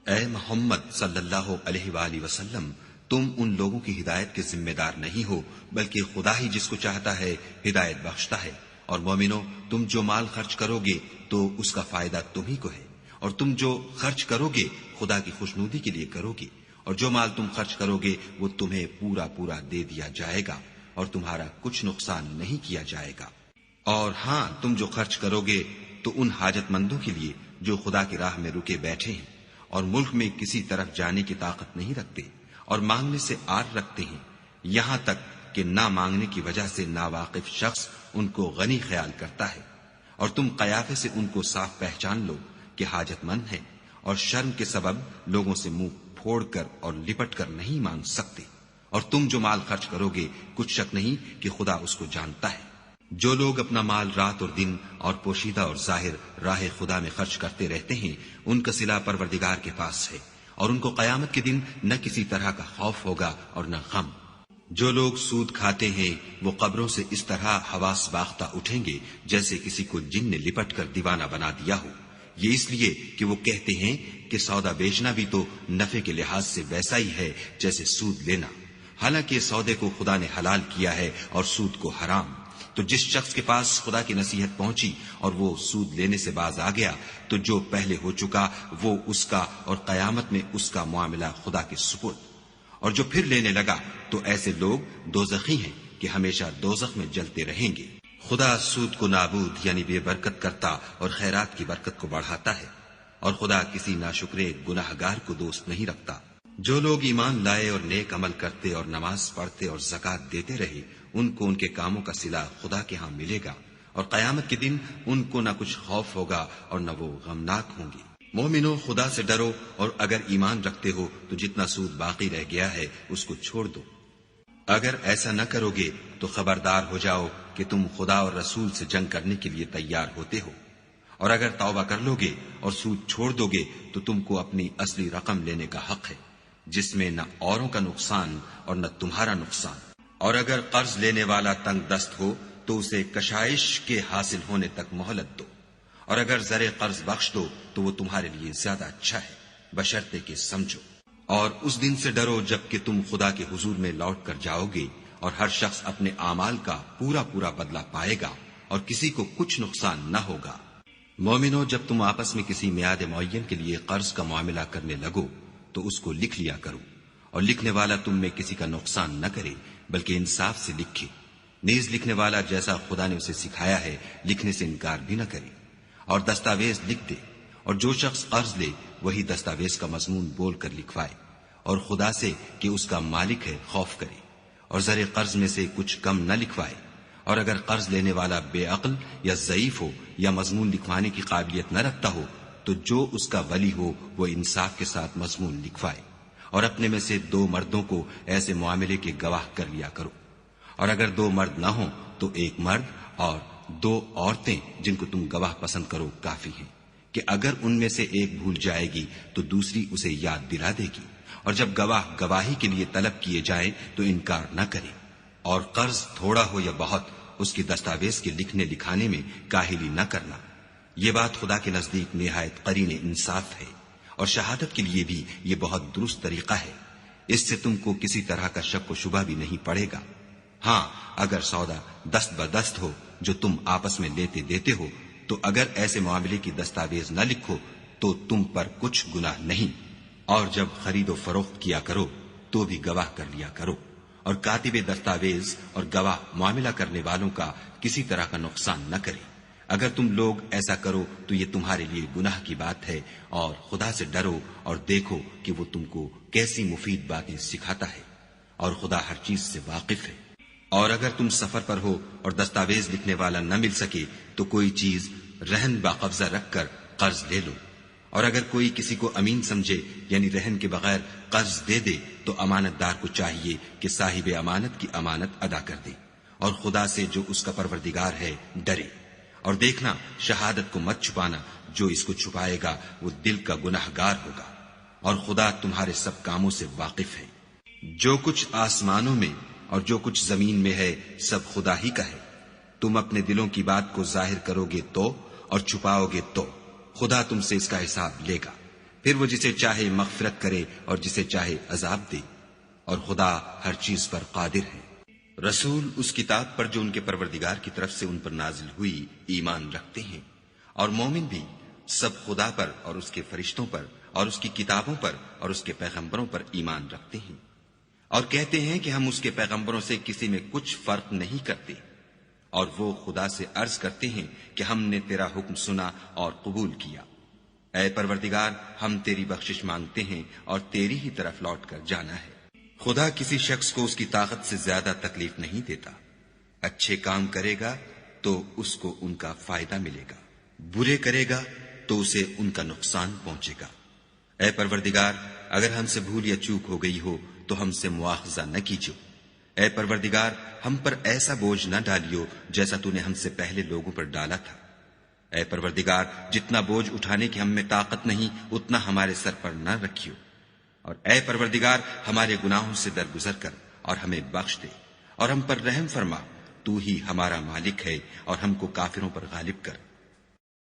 B: اے محمد صلی اللہ علیہ وآلہ وسلم، تم ان لوگوں کی ہدایت کے ذمہ دار نہیں ہو، بلکہ خدا ہی جس کو چاہتا ہے ہدایت بخشتا ہے۔ اور مومنو، تم جو مال خرچ کرو گے تو اس کا فائدہ تمہیں کو ہے، اور تم جو خرچ کرو گے خدا کی خوشنودی کے لیے کرو گے، اور جو مال تم خرچ کرو گے وہ تمہیں پورا پورا دے دیا جائے گا، اور تمہارا کچھ نقصان نہیں کیا جائے گا۔ اور ہاں، تم جو خرچ کرو گے تو ان حاجت مندوں کے لیے جو خدا کی راہ میں رکے بیٹھے ہیں اور ملک میں کسی طرف جانے کی طاقت نہیں رکھتے اور مانگنے سے آر رکھتے ہیں، یہاں تک کہ نہ مانگنے کی وجہ سے ناواقف شخص ان کو غنی خیال کرتا ہے، اور تم قیافے سے ان کو صاف پہچان لو کہ حاجت مند ہیں، اور شرم کے سبب لوگوں سے منہ پھوڑ کر اور لپٹ کر نہیں مانگ سکتے۔ اور تم جو مال خرچ کرو گے کچھ شک نہیں کہ خدا اس کو جانتا ہے۔ جو لوگ اپنا مال رات اور دن اور پوشیدہ اور ظاہر راہ خدا میں خرچ کرتے رہتے ہیں، ان کا صلہ پروردگار کے پاس ہے، اور ان کو قیامت کے دن نہ کسی طرح کا خوف ہوگا اور نہ غم۔ جو لوگ سود کھاتے ہیں وہ قبروں سے اس طرح حواس باختہ اٹھیں گے جیسے کسی کو جن نے لپٹ کر دیوانہ بنا دیا ہو، یہ اس لیے کہ وہ کہتے ہیں کہ سودا بیچنا بھی تو نفع کے لحاظ سے ویسا ہی ہے جیسے سود لینا، حالانکہ سودے کو خدا نے حلال کیا ہے اور سود کو حرام۔ تو جس شخص کے پاس خدا کی نصیحت پہنچی اور وہ سود لینے سے باز آ گیا تو جو پہلے ہو چکا وہ اس کا، اور قیامت میں اس کا معاملہ خدا کے سپرد۔ اور جو پھر لینے لگا تو ایسے لوگ دوزخی ہیں کہ ہمیشہ دوزخ میں جلتے رہیں گے۔ خدا سود کو نابود یعنی بے برکت کرتا اور خیرات کی برکت کو بڑھاتا ہے، اور خدا کسی ناشکرے گناہگار کو دوست نہیں رکھتا۔ جو لوگ ایمان لائے اور نیک عمل کرتے اور نماز پڑھتے اور زکوٰۃ دیتے رہے، ان کو ان کے کاموں کا صلہ خدا کے ہاں ملے گا، اور قیامت کے دن ان کو نہ کچھ خوف ہوگا اور نہ وہ غمناک ہوں گے۔ مومنو، خدا سے ڈرو، اور اگر ایمان رکھتے ہو تو جتنا سود باقی رہ گیا ہے اس کو چھوڑ دو۔ اگر ایسا نہ کرو گے تو خبردار ہو جاؤ کہ تم خدا اور رسول سے جنگ کرنے کے لیے تیار ہوتے ہو، اور اگر توبہ کر لو گے اور سود چھوڑ دو گے تو تم کو اپنی اصلی رقم لینے کا حق ہے، جس میں نہ اوروں کا نقصان اور نہ تمہارا نقصان۔ اور اگر قرض لینے والا تنگ دست ہو تو اسے کشائش کے حاصل ہونے تک مہلت دو، اور اگر زر قرض بخش دو تو وہ تمہارے لیے زیادہ اچھا ہے، بشرطے کہ سمجھو۔ اور اس دن سے ڈرو جب کہ تم خدا کے حضور میں لوٹ کر جاؤ گے، اور ہر شخص اپنے اعمال کا پورا پورا بدلہ پائے گا، اور کسی کو کچھ نقصان نہ ہوگا۔ مومنو، جب تم آپس میں کسی میعاد معین کے لیے قرض کا معاملہ کرنے لگو تو اس کو لکھ لیا کرو، اور لکھنے والا تم میں کسی کا نقصان نہ کرے بلکہ انصاف سے لکھے۔ نیز لکھنے والا جیسا خدا نے اسے سکھایا ہے لکھنے سے انکار بھی نہ کرے، اور دستاویز لکھ دے، اور جو شخص قرض لے وہی دستاویز کا مضمون بول کر لکھوائے، اور خدا سے کہ اس کا مالک ہے خوف کرے، اور زر قرض میں سے کچھ کم نہ لکھوائے۔ اور اگر قرض لینے والا بے عقل یا ضعیف ہو یا مضمون لکھوانے کی قابلیت نہ رکھتا ہو تو جو اس کا ولی ہو وہ انصاف کے ساتھ مضمون لکھوائے، اور اپنے میں سے 2 مردوں کو ایسے معاملے کے گواہ کر لیا کرو، اور اگر 2 مرد نہ ہوں تو 1 مرد اور 2 عورتیں جن کو تم گواہ پسند کرو کافی ہیں، کہ اگر ان میں سے ایک بھول جائے گی تو دوسری اسے یاد دلا دے گی، اور جب گواہ گواہی کے لیے طلب کیے جائیں تو انکار نہ کرے۔ اور قرض تھوڑا ہو یا بہت اس کی دستاویز کے لکھنے لکھانے میں کاہلی نہ کرنا، یہ بات خدا کے نزدیک نہایت قرین انصاف ہے، اور شہادت کے لیے بھی یہ بہت درست طریقہ ہے، اس سے تم کو کسی طرح کا شک و شبہ بھی نہیں پڑے گا۔ ہاں، اگر سودا دست بدست ہو جو تم آپس میں لیتے دیتے ہو تو اگر ایسے معاملے کی دستاویز نہ لکھو تو تم پر کچھ گناہ نہیں، اور جب خرید و فروخت کیا کرو تو بھی گواہ کر لیا کرو، اور کاتب دستاویز اور گواہ معاملہ کرنے والوں کا کسی طرح کا نقصان نہ کرے۔ اگر تم لوگ ایسا کرو تو یہ تمہارے لیے گناہ کی بات ہے، اور خدا سے ڈرو اور دیکھو کہ وہ تم کو کیسی مفید باتیں سکھاتا ہے، اور خدا ہر چیز سے واقف ہے۔ اور اگر تم سفر پر ہو اور دستاویز لکھنے والا نہ مل سکے تو کوئی چیز رہن باقبضہ رکھ کر قرض لے لو، اور اگر کوئی کسی کو امین سمجھے یعنی رہن کے بغیر قرض دے دے تو امانت دار کو چاہیے کہ صاحب امانت کی امانت ادا کر دے، اور خدا سے جو اس کا پروردگار ہے ڈرے،
A: اور دیکھنا شہادت کو مت چھپانا، جو اس کو چھپائے گا وہ دل کا گناہگار ہوگا، اور خدا تمہارے سب کاموں سے واقف ہے۔ جو کچھ آسمانوں میں اور جو کچھ زمین میں ہے سب خدا ہی کا ہے۔ تم اپنے دلوں کی بات کو ظاہر کرو گے تو اور چھپاؤ گے تو خدا تم سے اس کا حساب لے گا، پھر وہ جسے چاہے مغفرت کرے اور جسے چاہے عذاب دے، اور خدا ہر چیز پر قادر ہے۔ رسول اس کتاب پر جو ان کے پروردگار کی طرف سے ان پر نازل ہوئی ایمان رکھتے ہیں، اور مومن بھی سب خدا پر اور اس کے فرشتوں پر اور اس کی کتابوں پر اور اس کے پیغمبروں پر ایمان رکھتے ہیں، اور کہتے ہیں کہ ہم اس کے پیغمبروں سے کسی میں کچھ فرق نہیں کرتے، اور وہ خدا سے عرض کرتے ہیں کہ ہم نے تیرا حکم سنا اور قبول کیا۔ اے پروردگار، ہم تیری بخشش مانگتے ہیں اور تیری ہی طرف لوٹ کر جانا ہے۔ خدا کسی شخص کو اس کی طاقت سے زیادہ تکلیف نہیں دیتا۔ اچھے کام کرے گا تو اس کو ان کا فائدہ ملے گا، برے کرے گا تو اسے ان کا نقصان پہنچے گا۔ اے پروردگار، اگر ہم سے بھول یا چوک ہو گئی ہو تو ہم سے مواخذہ نہ کیجو۔ اے پروردگار، ہم پر ایسا بوجھ نہ ڈالیو جیسا تو نے ہم سے پہلے لوگوں پر ڈالا تھا۔ اے پروردگار، جتنا بوجھ اٹھانے کی ہم میں طاقت نہیں اتنا ہمارے سر پر نہ رکھیو، اور اے پروردگار ہمارے گناہوں سے درگزر کر اور ہمیں بخش دے اور ہم پر رحم فرما، تو ہی ہمارا مالک ہے اور ہم کو کافروں پر غالب کر۔